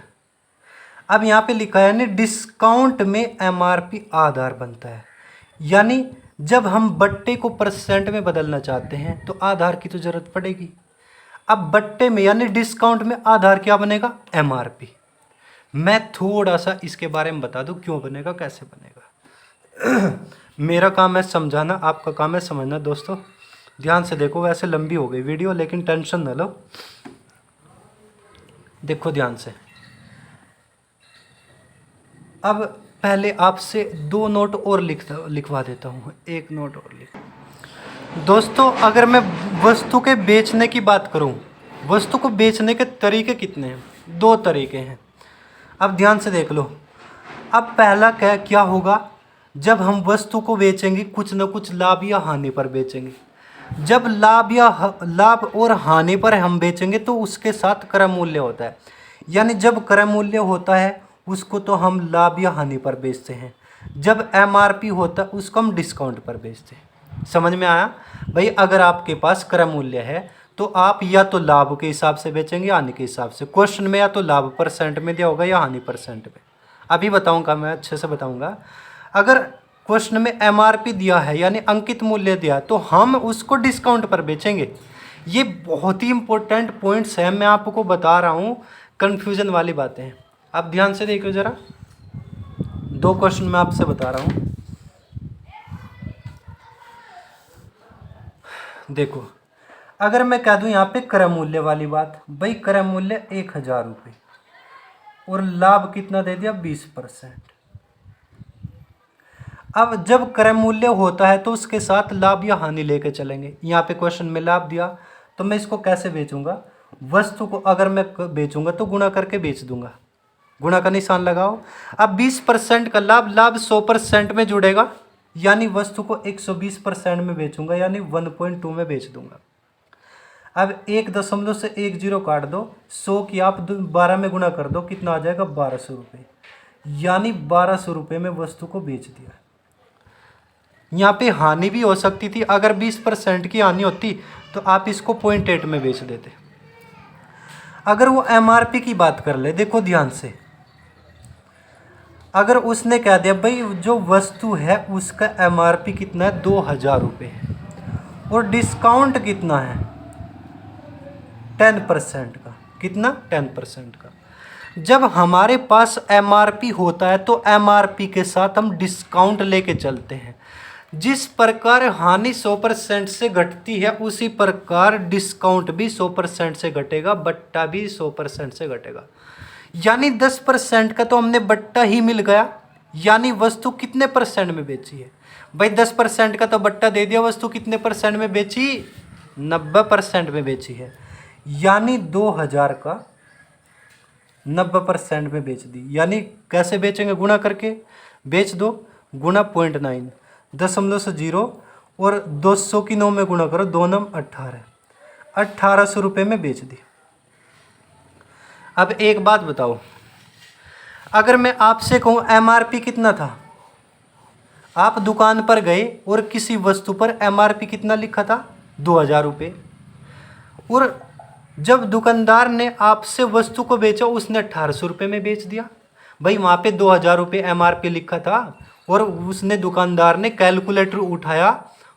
अब यहाँ पे लिखा है यानी डिस्काउंट में एमआरपी आधार बनता है। यानी जब हम बट्टे को परसेंट में बदलना चाहते हैं तो आधार की तो जरूरत पड़ेगी। अब बट्टे में यानी डिस्काउंट में आधार क्या बनेगा? एमआरपी। मैं थोड़ा सा इसके बारे में बता दूं क्यों बनेगा, कैसे बनेगा। मेरा काम है समझाना, आपका काम है समझना। दोस्तों ध्यान से देखो, वैसे लंबी हो गई वीडियो लेकिन टेंशन न लो, देखो ध्यान से। अब पहले आपसे 2 नोट और लिखवा देता हूँ, एक नोट और लिख। दोस्तों अगर मैं वस्तु के बेचने की बात करूँ, वस्तु को बेचने के तरीके कितने हैं? 2 तरीके हैं। अब ध्यान से देख लो। अब पहला क्या होगा? जब हम वस्तु को बेचेंगे कुछ न कुछ लाभ या हानि पर बेचेंगे। जब लाभ और हानि पर हम बेचेंगे तो उसके साथ क्रय मूल्य होता है। यानी जब क्रय मूल्य होता है उसको तो हम लाभ या हानि पर बेचते हैं। जब एमआरपी होता है उसको हम डिस्काउंट पर बेचते हैं। समझ में आया भाई? अगर आपके पास क्रय मूल्य है तो आप या तो लाभ के हिसाब से बेचेंगे, हानि के हिसाब से। क्वेश्चन में या तो लाभ परसेंट में दिया होगा या हानि परसेंट में। अभी बताऊंगा, मैं अच्छे से बताऊंगा। अगर क्वेश्चन में एमआरपी दिया है यानी अंकित मूल्य दिया है तो हम उसको डिस्काउंट पर बेचेंगे। ये बहुत ही इंपॉर्टेंट पॉइंट्स हैं, मैं आपको बता रहा हूँ, कन्फ्यूजन वाली बातें हैं। आप ध्यान से देखो ज़रा, 2 क्वेश्चन मैं आपसे बता रहा हूँ। देखो अगर मैं कह दूं यहाँ पे क्रय मूल्य वाली बात, भाई क्रय मूल्य 1000 रुपये और लाभ कितना दे दिया? 20%। अब जब क्रय मूल्य होता है तो उसके साथ लाभ या हानि लेके चलेंगे। यहाँ पे क्वेश्चन में लाभ दिया तो मैं इसको कैसे बेचूंगा? वस्तु को अगर मैं बेचूंगा तो गुणा करके बेच दूंगा, गुणा का निशान लगाओ। अब 20% का लाभ 100% में जुड़ेगा, यानी वस्तु को 120% में बेचूंगा, यानी 1.2 में बेच दूंगा। अब 1.10 काट दो, 100 की आप 12 में गुना कर दो, कितना आ जाएगा 1200 रुपये। यानी 1200 रुपये में वस्तु को बेच दिया। यहाँ पे हानि भी हो सकती थी, अगर 20% की हानि होती तो आप इसको 0.8 में बेच देते। अगर वो MRP की बात कर ले, देखो ध्यान से, अगर उसने कह दिया भाई जो वस्तु है उसका MRP कितना है 2000 रुपये और डिस्काउंट कितना है 10% का, कितना 10% का। जब हमारे पास MRP होता है तो MRP के साथ हम डिस्काउंट लेके चलते हैं। जिस प्रकार हानि 100% से घटती है उसी प्रकार डिस्काउंट भी 100% से घटेगा, बट्टा भी 100% से घटेगा। यानी 10% का तो हमने बट्टा ही मिल गया। यानी वस्तु कितने परसेंट में बेची है भाई, 10% का तो बट्टा दे दिया, वस्तु कितने परसेंट में बेची, 90% में बेची है। यानी 2000 का 90% में बेच दी। यानी कैसे बेचेंगे, गुणा करके बेच दो, गुणा 0.9 0.0 और 200 की 9 में गुणा करो, 2 9 18, 1800 रुपये में बेच दी। अब एक बात बताओ, अगर मैं आपसे कहूँ MRP कितना था, आप दुकान पर गए और किसी वस्तु पर MRP कितना लिखा था 2000 रुपये, और जब दुकानदार ने आपसे वस्तु को बेचा उसने 1800 रुपये में बेच दिया। भाई वहाँ पे 2000 रुपये MRP लिखा था और उसने दुकानदार ने कैलकुलेटर उठाया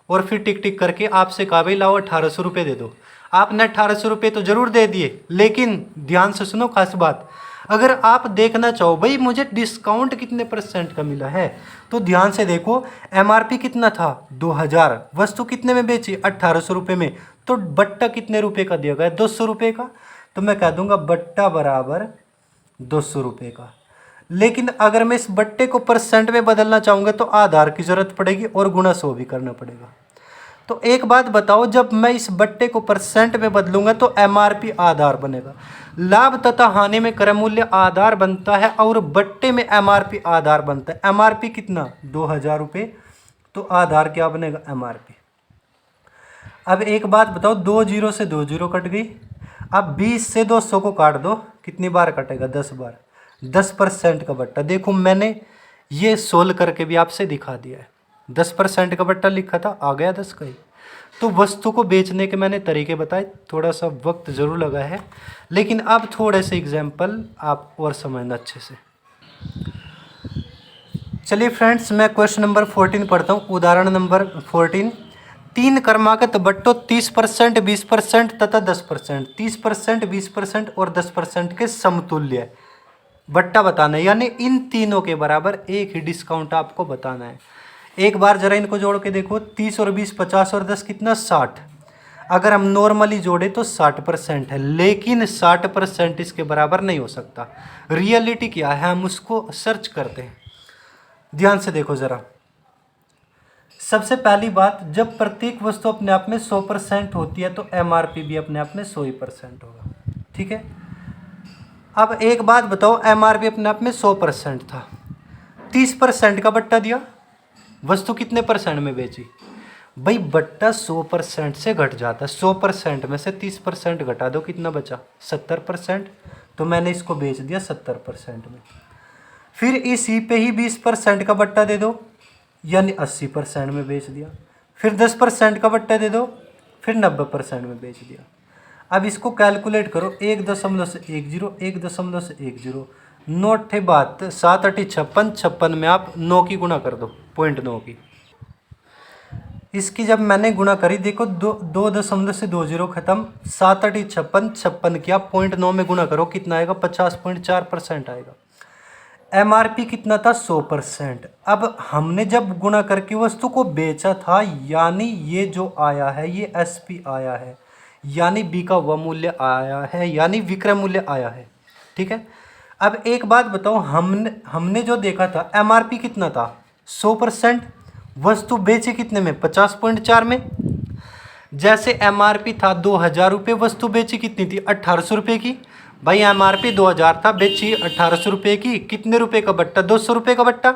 और फिर टिक टिक करके आपसे कहा भाई लाओ 1800 रुपये दे दो। आपने 1800 रुपये तो ज़रूर दे दिए, लेकिन ध्यान से सुनो खास बात, अगर आप देखना चाहो भाई मुझे डिस्काउंट कितने % का मिला है तो ध्यान से देखो, MRP कितना था 2000, वस्तु कितने में बेची 1800 रुपये में, तो बट्टा कितने रुपए का दिया गया 200 रुपये का। तो मैं कह दूंगा बट्टा बराबर 200 रुपये का। लेकिन अगर मैं इस बट्टे को % में बदलना चाहूँगा तो आधार की ज़रूरत पड़ेगी और गुणा 100 भी करना पड़ेगा। तो एक बात बताओ, जब मैं इस बट्टे को % में बदलूंगा तो MRP आधार बनेगा। लाभ तथा हानि में क्रय मूल्य आधार बनता है और बट्टे में MRP आधार बनता है। MRP कितना 2000 रुपये, तो आधार क्या बनेगा MRP। अब एक बात बताओ, 2 0 से 2 0 कट गई। अब 20 से 200 को काट दो, कितनी बार कटेगा 10 बार, 10% का बट्टा। देखो मैंने ये सोल्व करके भी आपसे दिखा दिया है, 10% का बट्टा लिखा था, आ गया 10 का ही। तो वस्तु को बेचने के मैंने तरीके बताए, थोड़ा सा वक्त ज़रूर लगा है, लेकिन अब थोड़े से एग्जाम्पल आप और समझना अच्छे से। चलिए फ्रेंड्स, मैं क्वेश्चन नंबर 14 पढ़ता हूँ। उदाहरण नंबर 14, 3 क्रमागत बट्टों 30%, 20% तथा 10%, 30%, 20% और 10% के समतुल्य बट्टा बताना है। यानी इन तीनों के बराबर एक ही डिस्काउंट आपको बताना है। एक बार जरा इनको जोड़ के देखो, 30 और 20 50 और 10 कितना 60। अगर हम नॉर्मली जोड़े तो 60% है, लेकिन 60% इसके बराबर नहीं हो सकता। रियलिटी क्या है हम उसको सर्च करते हैं। ध्यान से देखो ज़रा। सबसे पहली बात, जब प्रत्येक वस्तु अपने आप में 100% होती है तो MRP भी अपने आप में 100% होगा। ठीक है। अब एक बात बताओ, MRP अपने आप में 100% था, 30% का बट्टा दिया, वस्तु कितने % में बेची। भाई बट्टा 100% से घट जाता है, 100% में से 30% घटा दो, कितना बचा 70%। तो मैंने इसको बेच दिया 70% में। फिर इसी पे ही 20% का बट्टा दे दो, यानी 80% में बेच दिया। फिर 10% का बट्टा दे दो, फिर 90% में बेच दिया। अब इसको कैलकुलेट करो, 1.10 1.10 9 बात 7 8 56, 56 में आप 9 की गुणा कर दो, 0.9 की। इसकी जब मैंने गुणा करी, देखो 2.20 खत्म, 7 8 56, 56 की आप 0.9 में गुणा करो, कितना आएगा 50.4% आएगा। MRP कितना था 100%। अब हमने जब गुणा करके वस्तु को बेचा था, यानी ये जो आया है ये SP आया है, यानी B का वह मूल्य आया है, यानी विक्रय मूल्य आया है। ठीक है। अब एक बात बताओ, हमने जो देखा था MRP कितना था 100%, वस्तु बेची कितने में 50.4 में। जैसे MRP था 2000 रुपये, वस्तु बेची कितनी थी 1800 रुपये की। भाई MRP 2000 था, बेची 1800 रुपये की, कितने रुपये का बट्टा 200 रुपये का बट्टा।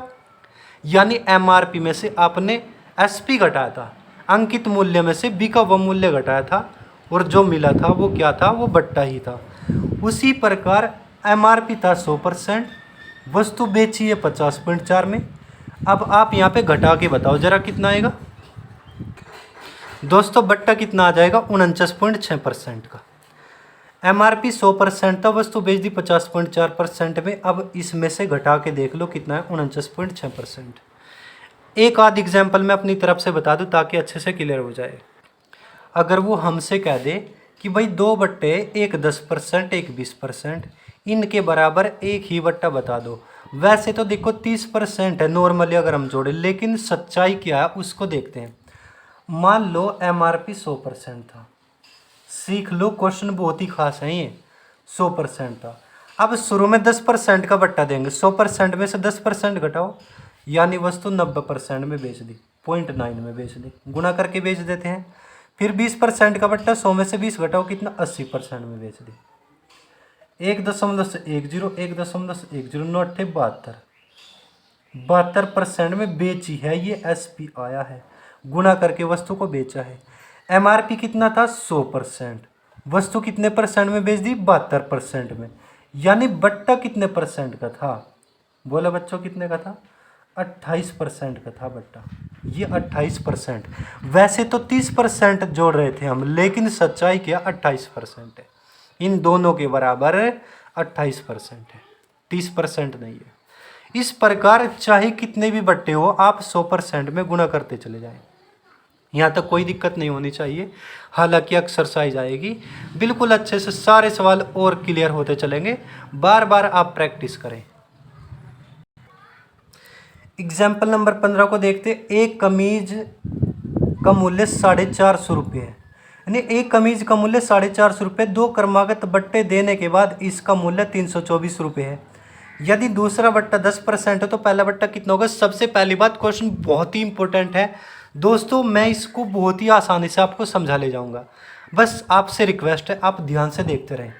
यानी MRP में से आपने SP घटाया था, अंकित मूल्य में से B का वह मूल्य घटाया था, और जो मिला था वो क्या था, वो बट्टा ही था। उसी प्रकार एमआरपी था 100%, वस्तु बेची है 50.4 में। अब आप यहाँ पे घटा के बताओ जरा कितना आएगा दोस्तों, बट्टा कितना आ जाएगा 49.6% का। एमआरपी 100% था, वस्तु बेच दी 50.4% में। अब इसमें से घटा के देख लो कितना है, 49.6%। एक आध एग्जाम्पल मैं अपनी तरफ से बता दूं ताकि अच्छे से क्लियर हो जाए। अगर वो हमसे कह दे कि भाई 2 बट्टे, एक 10%, एक 20%, इनके बराबर एक ही बट्टा बता दो। वैसे तो देखो 30% है नॉर्मली अगर हम जोड़े, लेकिन सच्चाई क्या है उसको देखते हैं। मान लो एमआरपी 100% था, सीख लो क्वेश्चन बहुत ही खास है ये। 100% था, अब शुरू में 10% का बट्टा देंगे, 100% में से 10% घटाओ, यानी वस्तु 90% में बेच दी, 0.9 में बेच दी, गुना करके बेच देते हैं। फिर 20% का बट्टा, 100 में से 20 घटाओ, कितना 80% में बेच दी। 1.10, 1.10, 9 अट्ठे 72, 72% में बेची है, ये एसपी आया है। गुना करके वस्तु को बेचा है। एमआरपी कितना था 100%, वस्तु कितने परसेंट में बेच दी 72% में, यानी बट्टा कितने परसेंट का था, बोला बच्चों कितने का था, 28% का था बट्टा, ये 28%। वैसे तो 30% जोड़ रहे थे हम, लेकिन सच्चाई क्या 28% है, इन दोनों के बराबर 28% है, 30% नहीं है। इस प्रकार चाहे कितने भी बट्टे हो आप 100% में गुना करते चले जाएं, यहाँ तक कोई दिक्कत नहीं होनी चाहिए। हालांकि एक्सरसाइज आएगी, बिल्कुल अच्छे से सारे सवाल और क्लियर होते चलेंगे, बार बार आप प्रैक्टिस करें। एग्जाम्पल नंबर 15 को देखते। एक कमीज का मूल्य 450 रुपये है, यानी एक कमीज का मूल्य 450 रुपये, 2 क्रमागत बट्टे देने के बाद इसका मूल्य 324 रुपये है। यदि दूसरा बट्टा 10% है तो पहला बट्टा कितना होगा। सबसे पहली बात, क्वेश्चन बहुत ही इंपॉर्टेंट है दोस्तों, मैं इसको बहुत ही आसानी से आपको समझा ले जाऊंगा, बस आपसे रिक्वेस्ट है आप ध्यान से देखते रहें।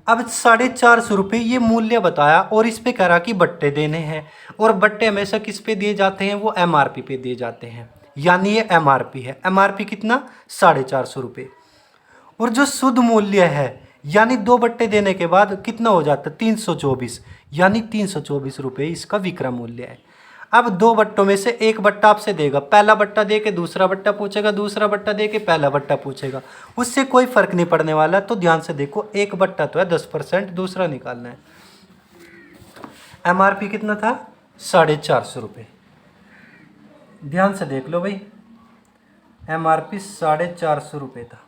अब 450 रुपये ये मूल्य बताया और इस पे कह रहा कि बट्टे देने हैं, और बट्टे हमेशा किस पे दिए जाते हैं, वो एमआरपी पे दिए जाते हैं, यानी ये एमआरपी है। एमआरपी कितना 450 रुपये, और जो शुद्ध मूल्य है यानी 2 बट्टे देने के बाद कितना हो जाता है 324, यानी 324 रुपये इसका विक्रय मूल्य है। अब 2 बट्टों में से एक बट्टा आपसे देगा, पहला बट्टा दे के दूसरा बट्टा पूछेगा, दूसरा बट्टा दे के पहला बट्टा पूछेगा, उससे कोई फर्क नहीं पड़ने वाला। तो ध्यान से देखो, एक बट्टा तो है 10%, दूसरा निकालना है। एमआरपी कितना था 450 रुपये, ध्यान से देख लो भाई, एमआरपी 450 रुपये था।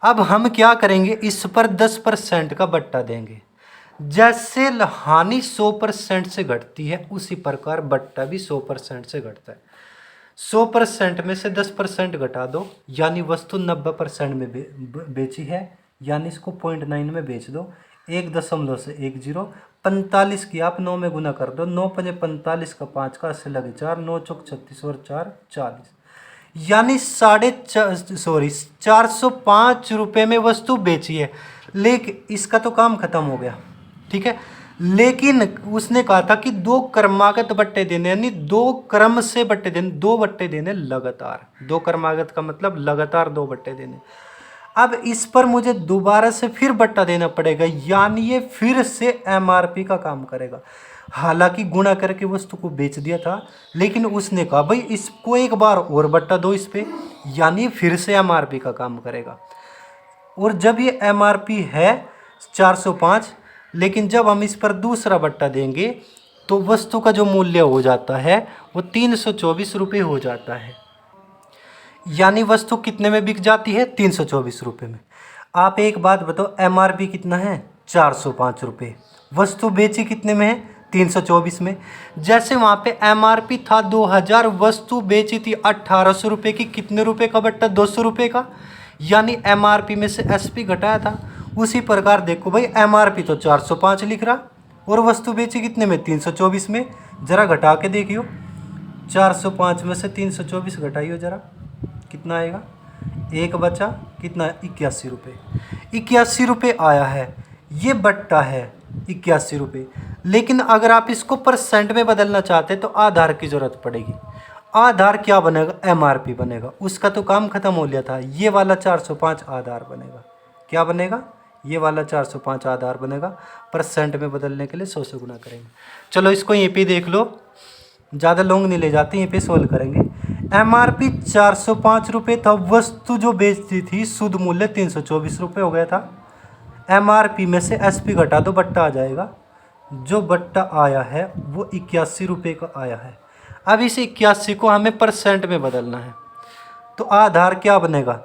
अब हम क्या करेंगे, इस पर 10% का बट्टा देंगे। जैसे हानि 100% से घटती है उसी प्रकार बट्टा भी 100% से घटता है। 100% में से 10% घटा दो, यानी वस्तु 90% में बेची है, यानी इसको 0.9 में बेच दो। 1.10, 45 की आप 9 में गुना कर दो, 9 पंजे 45 का 5 का 80 लगे 4, 9 चौक 36 और 4 40, यानी 405 रुपये में वस्तु बेची है। लेकिन इसका तो काम खत्म हो गया, ठीक है, लेकिन उसने कहा था कि 2 क्रमागत बट्टे देने, यानी 2 क्रम से बट्टे देने, 2 बट्टे देने लगातार। 2 क्रमागत का मतलब लगातार 2 बट्टे देने। अब इस पर मुझे दोबारा से फिर बट्टा देना पड़ेगा, यानी ये फिर से एमआरपी का काम करेगा। हालांकि गुणा करके वस्तु को बेच दिया था, लेकिन उसने कहा भाई इसको एक बार और बट्टा दो इस पे, यानी फिर से एमआरपी का काम करेगा। और जब ये एमआरपी है 405, लेकिन जब हम इस पर दूसरा बट्टा देंगे तो वस्तु का जो मूल्य हो जाता है वो 324 रुपये हो जाता है, यानी वस्तु कितने में बिक जाती है 324 रुपये में। आप एक बात बताओ, एमआरपी कितना है 405 रुपये, वस्तु बेची कितने में है 324 में। जैसे वहाँ पे एमआरपी था 2000, वस्तु बेची थी 1800 रुपये की, कितने रुपए का बट्टा 200 रुपये का, यानी एमआरपी में से एसपी घटाया था। उसी प्रकार देखो भाई, एमआरपी तो 405 लिख रहा और वस्तु बेची कितने में 324 में, जरा घटा के देखियो, 405 में से 324 घटाइयो जरा, कितना आएगा, एक बचा कितना 81 रुपये, 81 रुपये आया है, ये बट्टा है 81 रुपये। लेकिन अगर आप इसको परसेंट में बदलना चाहते तो आधार की ज़रूरत पड़ेगी। आधार क्या बनेगा, MRP बनेगा। उसका तो काम खत्म हो गया था। ये वाला 405 आधार बनेगा। क्या बनेगा, ये वाला 405 आधार बनेगा। परसेंट में बदलने के लिए 100 से गुना करेंगे। चलो इसको यहीं पे देख लो, ज़्यादा लॉन्ग नहीं ले जाते, यहीं पे सोल्व करेंगे। MRP 405 रुपये था। वस्तु जो बेचती थी शुद्ध मूल्य 324 रुपये हो गया था। MRP में से SP घटा दो, बट्टा आ जाएगा। जो बट्टा आया है वो 81 रुपये का आया है। अब इस 81 को हमें परसेंट में बदलना है। तो आधार क्या बनेगा,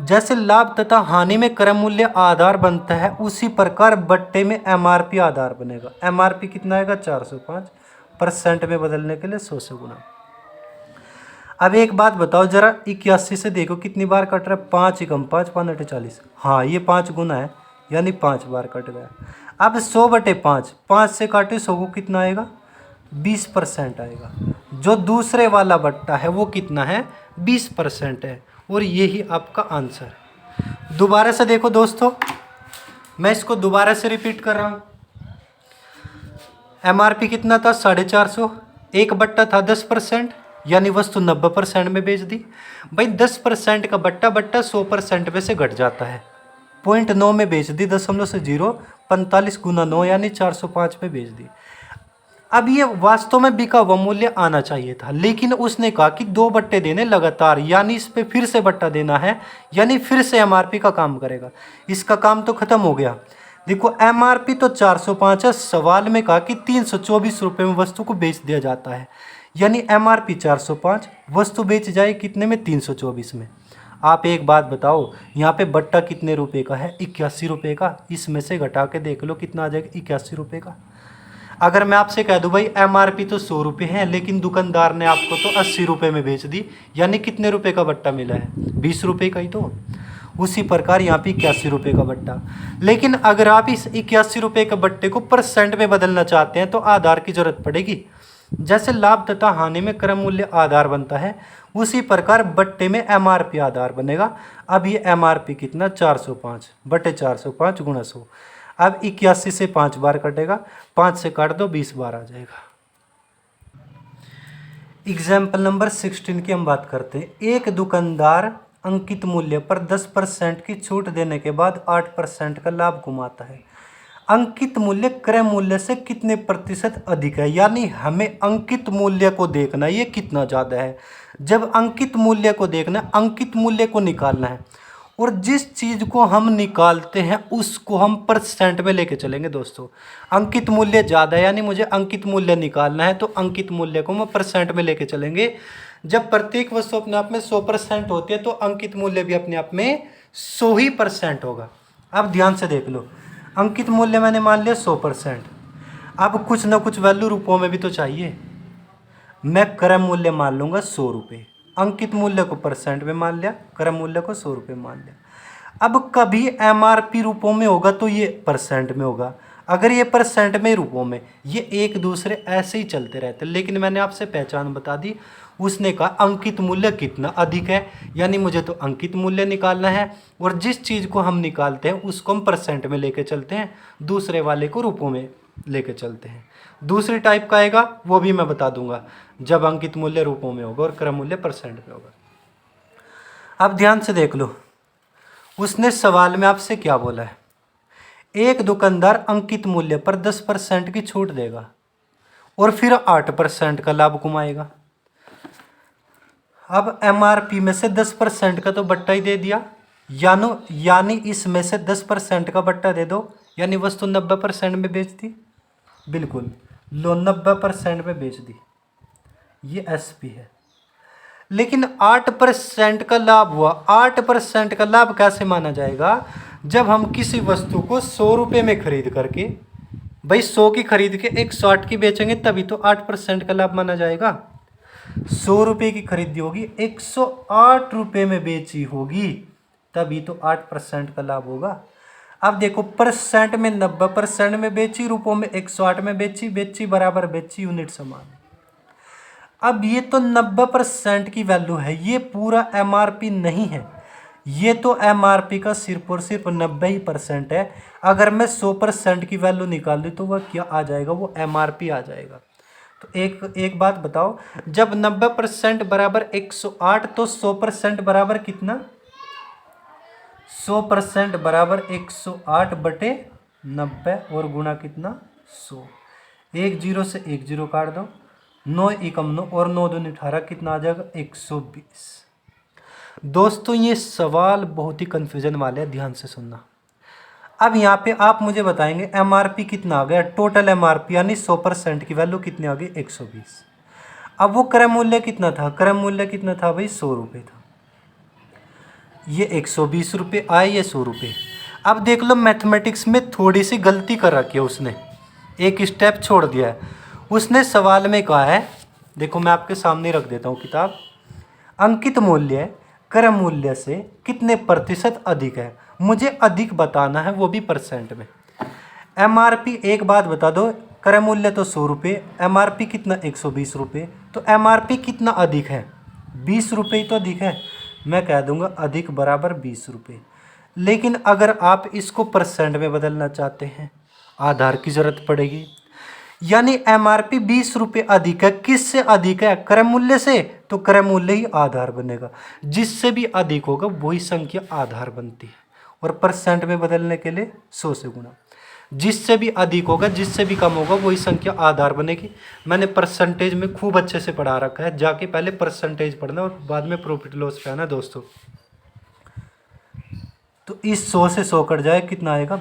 जैसे लाभ तथा हानि में क्रय मूल्य आधार बनता है, उसी प्रकार बट्टे में MRP आधार बनेगा। MRP कितना आएगा, 405। परसेंट में बदलने के लिए 100 से गुना। अब एक बात बताओ जरा, 81 से देखो कितनी बार कट रहा है, 5 एकम 5, 5 40। हाँ, ये 5 गुना है, यानी 5 बार कट गया। अब 100 बटे 5, 5 से काटे 100 को कितना आएगा, 20% आएगा। जो दूसरे वाला बट्टा है वो कितना है, 20% है। और यही आपका आंसर है। दोबारा से देखो दोस्तों, मैं इसको दोबारा से रिपीट कर रहा हूँ। MRP कितना था, 450। एक बट्टा था 10%, यानी वस्तु 90% में बेच दी। भाई 10% का बट्टा 100% में से घट जाता है। 0.9 में बेच दी, 0.0, 45 गुना 9 यानी 405 में बेच दी। अब ये वास्तव में बिका हुआ मूल्य आना चाहिए था, लेकिन उसने कहा कि 2 बट्टे देने लगातार, यानी इस पे फिर से बट्टा देना है, यानी फिर से MRP का काम करेगा। इसका काम तो खत्म हो गया। देखो MRP तो 405 है, सवाल में कहा कि 324 रुपये में वस्तु को बेच दिया जाता है, यानी MRP 405, वस्तु बेच जाए कितने में, 324 में। आप एक बात बताओ, यहाँ पे बट्टा कितने रुपए का है, 81 रुपये का। इसमें से घटा के देख लो कितना आ जाएगा, 81 रुपये का। अगर मैं आपसे कह दूं भाई MRP तो 100 रुपये है, लेकिन दुकानदार ने आपको तो 80 रुपये में बेच दी, यानी कितने रुपए का बट्टा मिला है, 20 रुपये का ही तो। उसी प्रकार यहाँ पे 81 रुपये का बट्टा। लेकिन अगर आप इस 81 रुपये के बट्टे को परसेंट में बदलना चाहते हैं तो आधार की जरूरत पड़ेगी। जैसे लाभ तथा हानि में क्रय मूल्य आधार बनता है, उसी प्रकार बट्टे में MRP आधार बनेगा। अब ये MRP कितना, 405 बटे 405 गुणा 100। अब 81 से 5 बार कटेगा, 5 से काट दो, 20 बार आ जाएगा। एग्जाम्पल नंबर 16 की हम बात करते हैं। एक दुकानदार अंकित मूल्य पर 10% की छूट देने के बाद 8% का लाभ कमाता है। अंकित मूल्य क्रय मूल्य से कितने प्रतिशत अधिक है, यानी हमें अंकित मूल्य को देखना ये कितना ज़्यादा है। जब अंकित मूल्य को देखना, अंकित मूल्य को निकालना है, और जिस चीज़ को हम निकालते हैं उसको हम परसेंट में लेके चलेंगे दोस्तों। अंकित मूल्य ज़्यादा है, यानी मुझे अंकित मूल्य निकालना है, तो अंकित मूल्य को हम परसेंट में लेके चलेंगे। जब प्रत्येक वस्तु अपने आप में 100% होती है, तो अंकित मूल्य भी अपने आप में 100% होगा। अब ध्यान से देख लो, अंकित मूल्य मैंने मान लिया 100%। अब कुछ ना कुछ वैल्यू रुपयों में भी तो चाहिए। मैं क्रय मूल्य मान लूँगा 100 रुपये, अंकित मूल्य को परसेंट में मान लिया, क्रय मूल्य को 100 रुपये मान लिया। अब कभी MRP रुपयों में होगा तो ये परसेंट में होगा, अगर ये परसेंट में रुपयों में, ये एक दूसरे ऐसे ही चलते रहते। लेकिन मैंने आपसे पहचान बता दी। उसने कहा अंकित मूल्य कितना अधिक है, यानी मुझे तो अंकित मूल्य निकालना है, और जिस चीज़ को हम निकालते हैं उसको हम परसेंट में लेके चलते हैं, दूसरे वाले को रुपयों में लेके चलते हैं। दूसरी टाइप का आएगा वो भी मैं बता दूंगा, जब अंकित मूल्य रुपयों में होगा और क्रय मूल्य परसेंट में होगा। अब ध्यान से देख लो, उसने सवाल में आपसे क्या बोला है। एक दुकानदार अंकित मूल्य पर 10% की छूट देगा और फिर 8% का लाभ कमाएगा। अब MRP में से 10% का तो बट्टा ही दे दिया, यानी इसमें से 10% का बट्टा दे दो, यानी वस्तु 90% में बेच दी। बिल्कुल लो, 90% में बेच दी, ये SP है। लेकिन 8% का लाभ हुआ। 8% का लाभ कैसे माना जाएगा, जब हम किसी वस्तु को 100 रुपये में खरीद करके, भाई 100 की खरीद के 160 की बेचेंगे, तभी तो 8% का लाभ माना जाएगा। 100 रुपये की खरीदी होगी, 108 रुपये में बेची होगी, तभी तो 8% का लाभ होगा। अब देखो, परसेंट में 90% में बेची, रुपयों में 108 में बेची बराबर बेची, यूनिट समान। अब ये तो 90% की वैल्यू है, ये पूरा MRP नहीं है, ये तो MRP का सिर्फ और सिर्फ 90% है। अगर मैं 100% की वैल्यू निकाल दूँ तो वह क्या आ जाएगा, वो MRP आ जाएगा। तो एक बात बताओ, जब 90% बराबर 108 तो 100% बराबर कितना? 100% बराबर 108/90 और गुणा कितना? 100। एक जीरो से एक जीरो काट दो, 9 एकम 9 और 9 दूनी 18, कितना आ जाएगा? 120। दोस्तों ये सवाल बहुत ही कन्फ्यूजन वाले हैं, ध्यान से सुनना। अब यहाँ पे आप मुझे बताएंगे एमआरपी कितना आ गया, टोटल एमआरपी यानी 100% की वैल्यू कितनी आ गई? 120। अब वो क्रय मूल्य कितना था? क्रय मूल्य कितना था भाई? 100 रुपये था। ये 120 रुपये आए, ये 100 रुपये। अब देख लो मैथमेटिक्स में थोड़ी सी गलती कर रखी है उसने, एक स्टेप छोड़ दिया है। उसने सवाल में कहा है, देखो मैं आपके सामने रख देता हूँ किताब, अंकित मूल्य क्रय मूल्य से कितने प्रतिशत अधिक है? मुझे अधिक बताना है, वो भी परसेंट में। एमआरपी, एक बात बता दो, क्रय मूल्य तो 100 रुपये, एमआरपी कितना? 120 रुपये। तो एमआरपी कितना अधिक है? 20 रुपये ही तो अधिक है। मैं कह दूंगा अधिक बराबर 20 रुपये। लेकिन अगर आप इसको परसेंट में बदलना चाहते हैं, आधार की ज़रूरत पड़ेगी। यानी एमआरपी 20 रुपये अधिक है, किससे अधिक है? क्रय मूल्य से। तो क्रय मूल्य ही आधार बनेगा, जिससे भी अधिक होगा वही संख्या आधार बनती है। और परसेंट में बदलने के लिए 100 से गुणा, जिससे भी अधिक होगा जिससे भी कम होगा वही संख्या आधार बनेगी। मैंने परसेंटेज में खूब अच्छे से पढ़ा रखा है, जाके पहले परसेंटेज पढ़ना और बाद में प्रॉफिट लॉस पे आना दोस्तों। तो इस 100 से 100 कट जाए, कितना आएगा?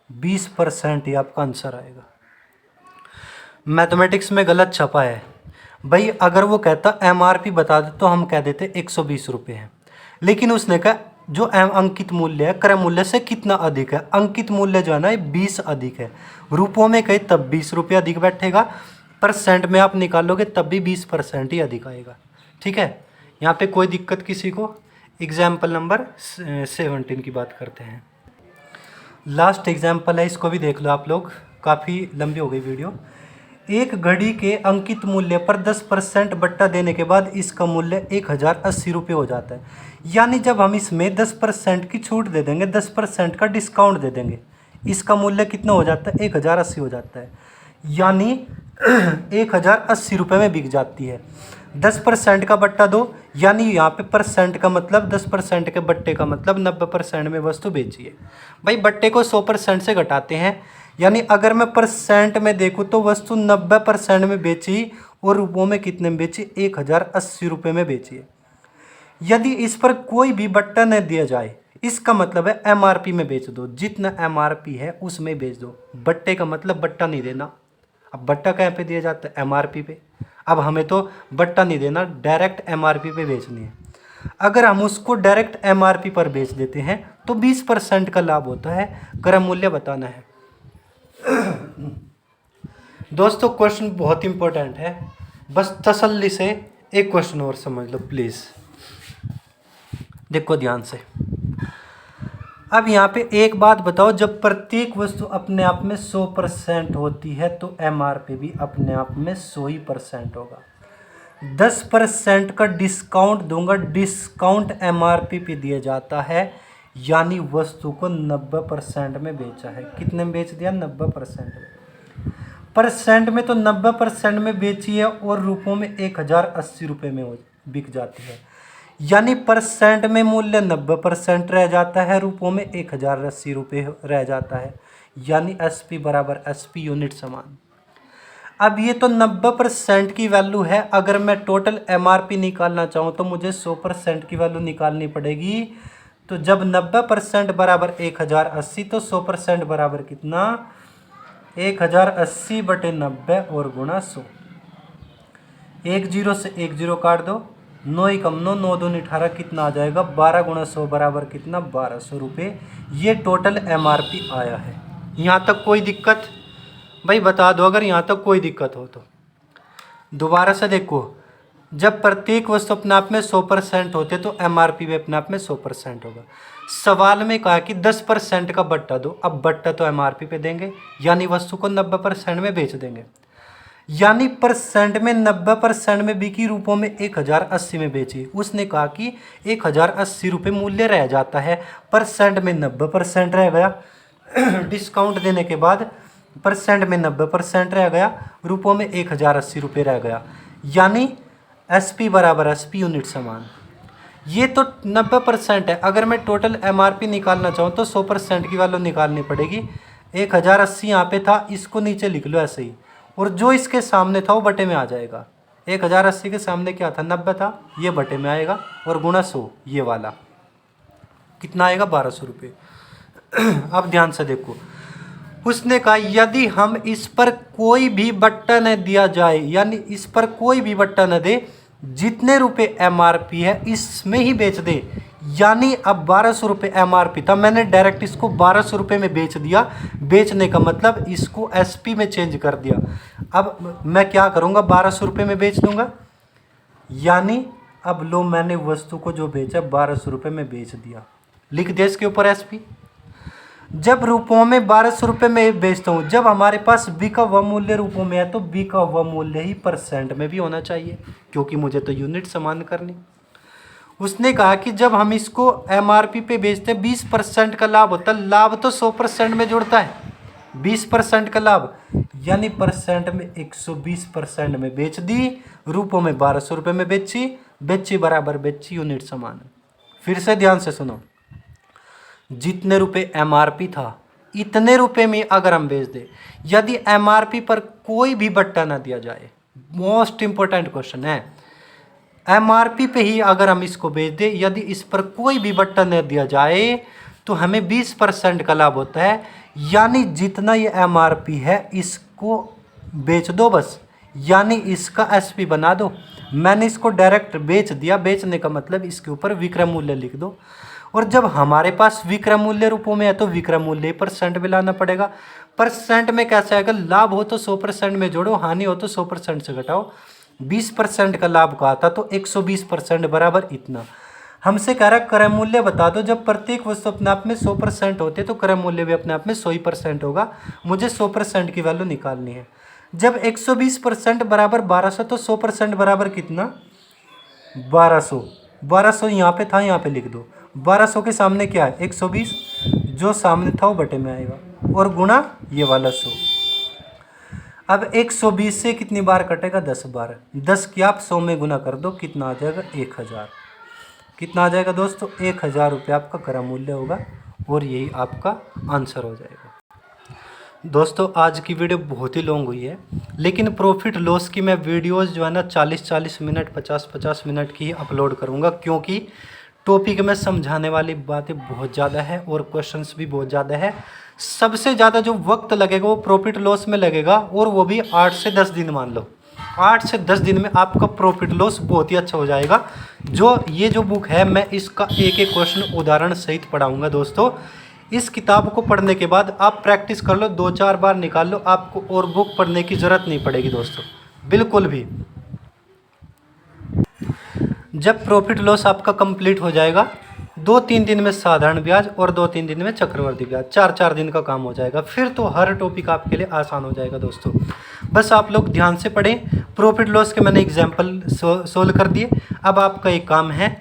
20% ही आपका आंसर आएगा। मैथमेटिक्स में गलत छपा है भाई। अगर वो कहता एमआरपी बता दे तो हम कह देते 120 रुपये है, लेकिन उसने कहा जो अंकित मूल्य है क्रय मूल्य से कितना अधिक है। अंकित मूल्य जो है ना 20 अधिक है। रूपों में कहे तब 20 रुपये अधिक बैठेगा, परसेंट में आप निकालोगे तब भी 20% ही अधिक आएगा। ठीक है, यहाँ पे कोई दिक्कत किसी को? एग्जाम्पल नंबर 17 की बात करते हैं। लास्ट एग्जाम्पल है, इसको भी देख लो आप लोग, काफ़ी लंबी हो गई वीडियो। एक घड़ी के अंकित मूल्य पर 10% बट्टा देने के बाद इसका मूल्य 1080 रुपये हो जाता है। यानी जब हम इसमें 10% की छूट दे देंगे, 10% का डिस्काउंट दे देंगे, इसका मूल्य कितना हो जाता है? 1080 हो जाता है। यानी 1080 रुपये में बिक जाती है। 10% का बट्टा दो, यानी यहाँ पे परसेंट का मतलब 10% के बट्टे का मतलब 90% में वस्तु बेची है। भाई बट्टे को 100% से घटाते हैं, यानी अगर मैं परसेंट में देखूँ तो वस्तु 90% में बेची और रुपयों में कितने में बेची? 1080 रुपये में बेची है। यदि इस पर कोई भी बट्टा न दिया जाए, इसका मतलब है एमआरपी में बेच दो, जितना एमआरपी है उसमें बेच दो। बट्टे का मतलब बट्टा नहीं देना। अब बट्टा कहाँ पे दिया जाता है? एमआरपी पे। अब हमें तो बट्टा नहीं देना, डायरेक्ट एमआरपी पे बेचनी है। अगर हम उसको डायरेक्ट एमआरपी पर बेच देते हैं तो 20% का लाभ होता है। क्रय मूल्य बताना है दोस्तों। क्वेश्चन बहुत इंपॉर्टेंट है, बस तसल्ली से एक क्वेश्चन और समझ लो प्लीज़, देखो ध्यान से। अब यहाँ पे एक बात बताओ, जब प्रत्येक वस्तु अपने आप में 100% होती है तो एमआरपी भी अपने आप में 100% होगा। 10% का डिस्काउंट दूंगा, डिस्काउंट एमआरपी पे दिया जाता है, यानी वस्तु को 90% में बेचा है। कितने में बेच दिया? 90% में। परसेंट में तो 90% में बेची है और रुपयों में 1080 रुपये में बिक जाती है। यानी परसेंट में मूल्य 90% रह जाता है, रुपयों में 1080 रुपये रह जाता है। यानी एसपी बराबर एसपी यूनिट समान। अब ये तो 90% की वैल्यू है। अगर मैं टोटल एमआरपी निकालना चाहूँ तो मुझे 100% की वैल्यू निकालनी पड़ेगी। तो जब 90% बराबर 1080 तो 100% बराबर कितना? 1080/90 और गुणा 100। एक जीरो से एक जीरो काट दो, 9 एकम 9, 9 दूनी 18, कितना आ जाएगा? 12 गुणा 100 बराबर कितना? 1200 रुपये। ये टोटल एमआरपी आया है। यहाँ तक कोई दिक्कत? भाई बता दो अगर यहाँ तक कोई दिक्कत हो तो। दोबारा से देखो, जब प्रत्येक वस्तु अपने आप में 100% होते तो एमआरपी भी अपने आप में 100% होगा। सवाल में कहा कि 10% का बट्टा दो। अब बट्टा तो एमआरपी पे देंगे, यानी वस्तु को 90% में बेच देंगे। यानी परसेंट में 90% में बिकी, रूपों में 1080 में बेची। उसने कहा कि 1080 रुपये मूल्य रह जाता है, परसेंट में 90% रह गया। डिस्काउंट देने के बाद परसेंट में 90% रह गया, रुपयों में 1080 रुपये रह गया, यानी SP बराबर SP यूनिट समान। ये तो 90% है। अगर मैं टोटल MRP निकालना चाहूँ तो 100% की वैल्यू निकालनी पड़ेगी। 1080 यहाँ पे था, इसको नीचे लिख लो ऐसे ही, और जो इसके सामने था वो बटे में आ जाएगा। 1080 के सामने क्या था, 90 था, ये बटे में आएगा, और गुणा 100 ये वाला कितना आएगा, 1200 रुपये। अब ध्यान से देखो, उसने कहा यदि हम इस पर कोई भी बट्टा न दिया जाए, यानी इस पर कोई भी बट्टा न दे, जितने रुपए MRP है इसमें ही बेच दे। यानी अब 1200 रुपये MRP था, मैंने डायरेक्ट इसको 1200 रुपये में बेच दिया। बेचने का मतलब इसको SP में चेंज कर दिया। अब मैं क्या करूँगा, 1200 रुपये में बेच दूंगा, यानी अब लो मैंने वस्तु को जो बेचा 1200 रुपये में बेच दिया, लिख दिया इसके ऊपर SP। जब रुपयों में 1200 रुपये में बेचता हूँ, जब हमारे पास बिका हुआ मूल्य रुपयों में है तो बिका हुआ मूल्य ही परसेंट में भी होना चाहिए, क्योंकि मुझे तो यूनिट समान करनी। उसने कहा कि जब हम इसको MRP पे बेचते हैं 20% का लाभ होता है, लाभ तो 100% में जुड़ता है, 20% का लाभ, यानी परसेंट में 120% में बेच दी, रुपयों में 1200 रुपये में बेची, बेची बराबर बेची, यूनिट समान। फिर से ध्यान से सुनो, जितने रुपए MRP था इतने रुपए में अगर हम बेच दे, यदि MRP पर कोई भी बट्टा ना दिया जाए, मोस्ट इंपॉर्टेंट क्वेश्चन है, MRP पे ही अगर हम इसको बेच दे, यदि इस पर कोई भी बट्टा न दिया जाए तो हमें 20% का लाभ होता है। यानी जितना ये MRP है इसको बेच दो बस, यानी इसका SP बना दो। मैंने इसको डायरेक्ट बेच दिया, बेचने का मतलब इसके ऊपर विक्रय मूल्य लिख दो, और जब हमारे पास विक्रय मूल्य रुपयों में है तो विक्रय मूल्य परसेंट में लाना पड़ेगा। परसेंट में कैसे आएगा, लाभ हो तो 100% में जोड़ो, हानि हो तो 100% से घटाओ। 20% का लाभ कहा था तो 120% बराबर इतना। हमसे कह रहा है क्रय मूल्य बता दो, जब प्रत्येक वस्तु अपने आप में 100% होते तो क्रय मूल्य भी अपने आप में 100% होगा। मुझे 100% की वैल्यू निकालनी है। जब 120% बराबर 1200 तो 100% बराबर कितना, 1200। 1200 यहाँ पे था, यहाँ पे लिख दो। 1200 के सामने क्या है, 120, जो सामने था वो बटे में आएगा, और गुणा ये वाला 100। अब 120 से कितनी बार कटेगा, 10 बार। 10 की आप 100 में गुना कर दो, कितना आ जाएगा, 1000। कितना आ जाएगा दोस्तों, 1000 रुपये आपका क्रय मूल्य होगा, और यही आपका आंसर हो जाएगा। दोस्तों आज की वीडियो बहुत ही लॉन्ग हुई है, लेकिन प्रॉफिट लॉस की मैं वीडियोस जो है ना 40-40 मिनट 50-50 मिनट की ही अपलोड करूँगा, क्योंकि टॉपिक में समझाने वाली बातें बहुत ज़्यादा है और क्वेश्चंस भी बहुत ज़्यादा है। सबसे ज़्यादा जो वक्त लगेगा वो प्रॉफिट लॉस में लगेगा, और वो भी 8 से 10 दिन मान लो। 8 से 10 दिन में आपका प्रॉफिट लॉस बहुत ही अच्छा हो जाएगा। ये जो बुक है मैं इसका एक एक क्वेश्चन उदाहरण सहित पढ़ाऊँगा दोस्तों। इस किताब को पढ़ने के बाद आप प्रैक्टिस कर लो, 2-4 बार निकाल लो, आपको और बुक पढ़ने की ज़रूरत नहीं पड़ेगी दोस्तों, बिल्कुल भी। जब प्रॉफिट लॉस आपका कंप्लीट हो जाएगा, 2-3 दिन में साधारण ब्याज और 2-3 दिन में चक्रवर्ती ब्याज, 4-4 दिन का काम हो जाएगा। फिर तो हर टॉपिक आपके लिए आसान हो जाएगा दोस्तों। बस आप लोग ध्यान से पढ़ें। प्रॉफिट लॉस के मैंने एग्जाम्पल सोल्व कर दिए। अब आपका एक काम है,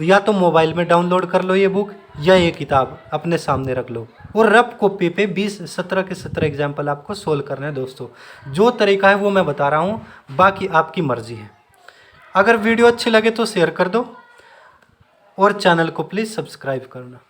या तो मोबाइल में डाउनलोड कर लो ये बुक, या ये किताब अपने सामने रख लो, और रफ कॉपी पे 17 के 17 एग्जाम्पल आपको सोल्व करना है दोस्तों। जो तरीका है वो मैं बता रहा हूँ, बाकी आपकी मर्जी है। अगर वीडियो अच्छी लगे तो शेयर कर दो, और चैनल को प्लीज़ सब्सक्राइब करना।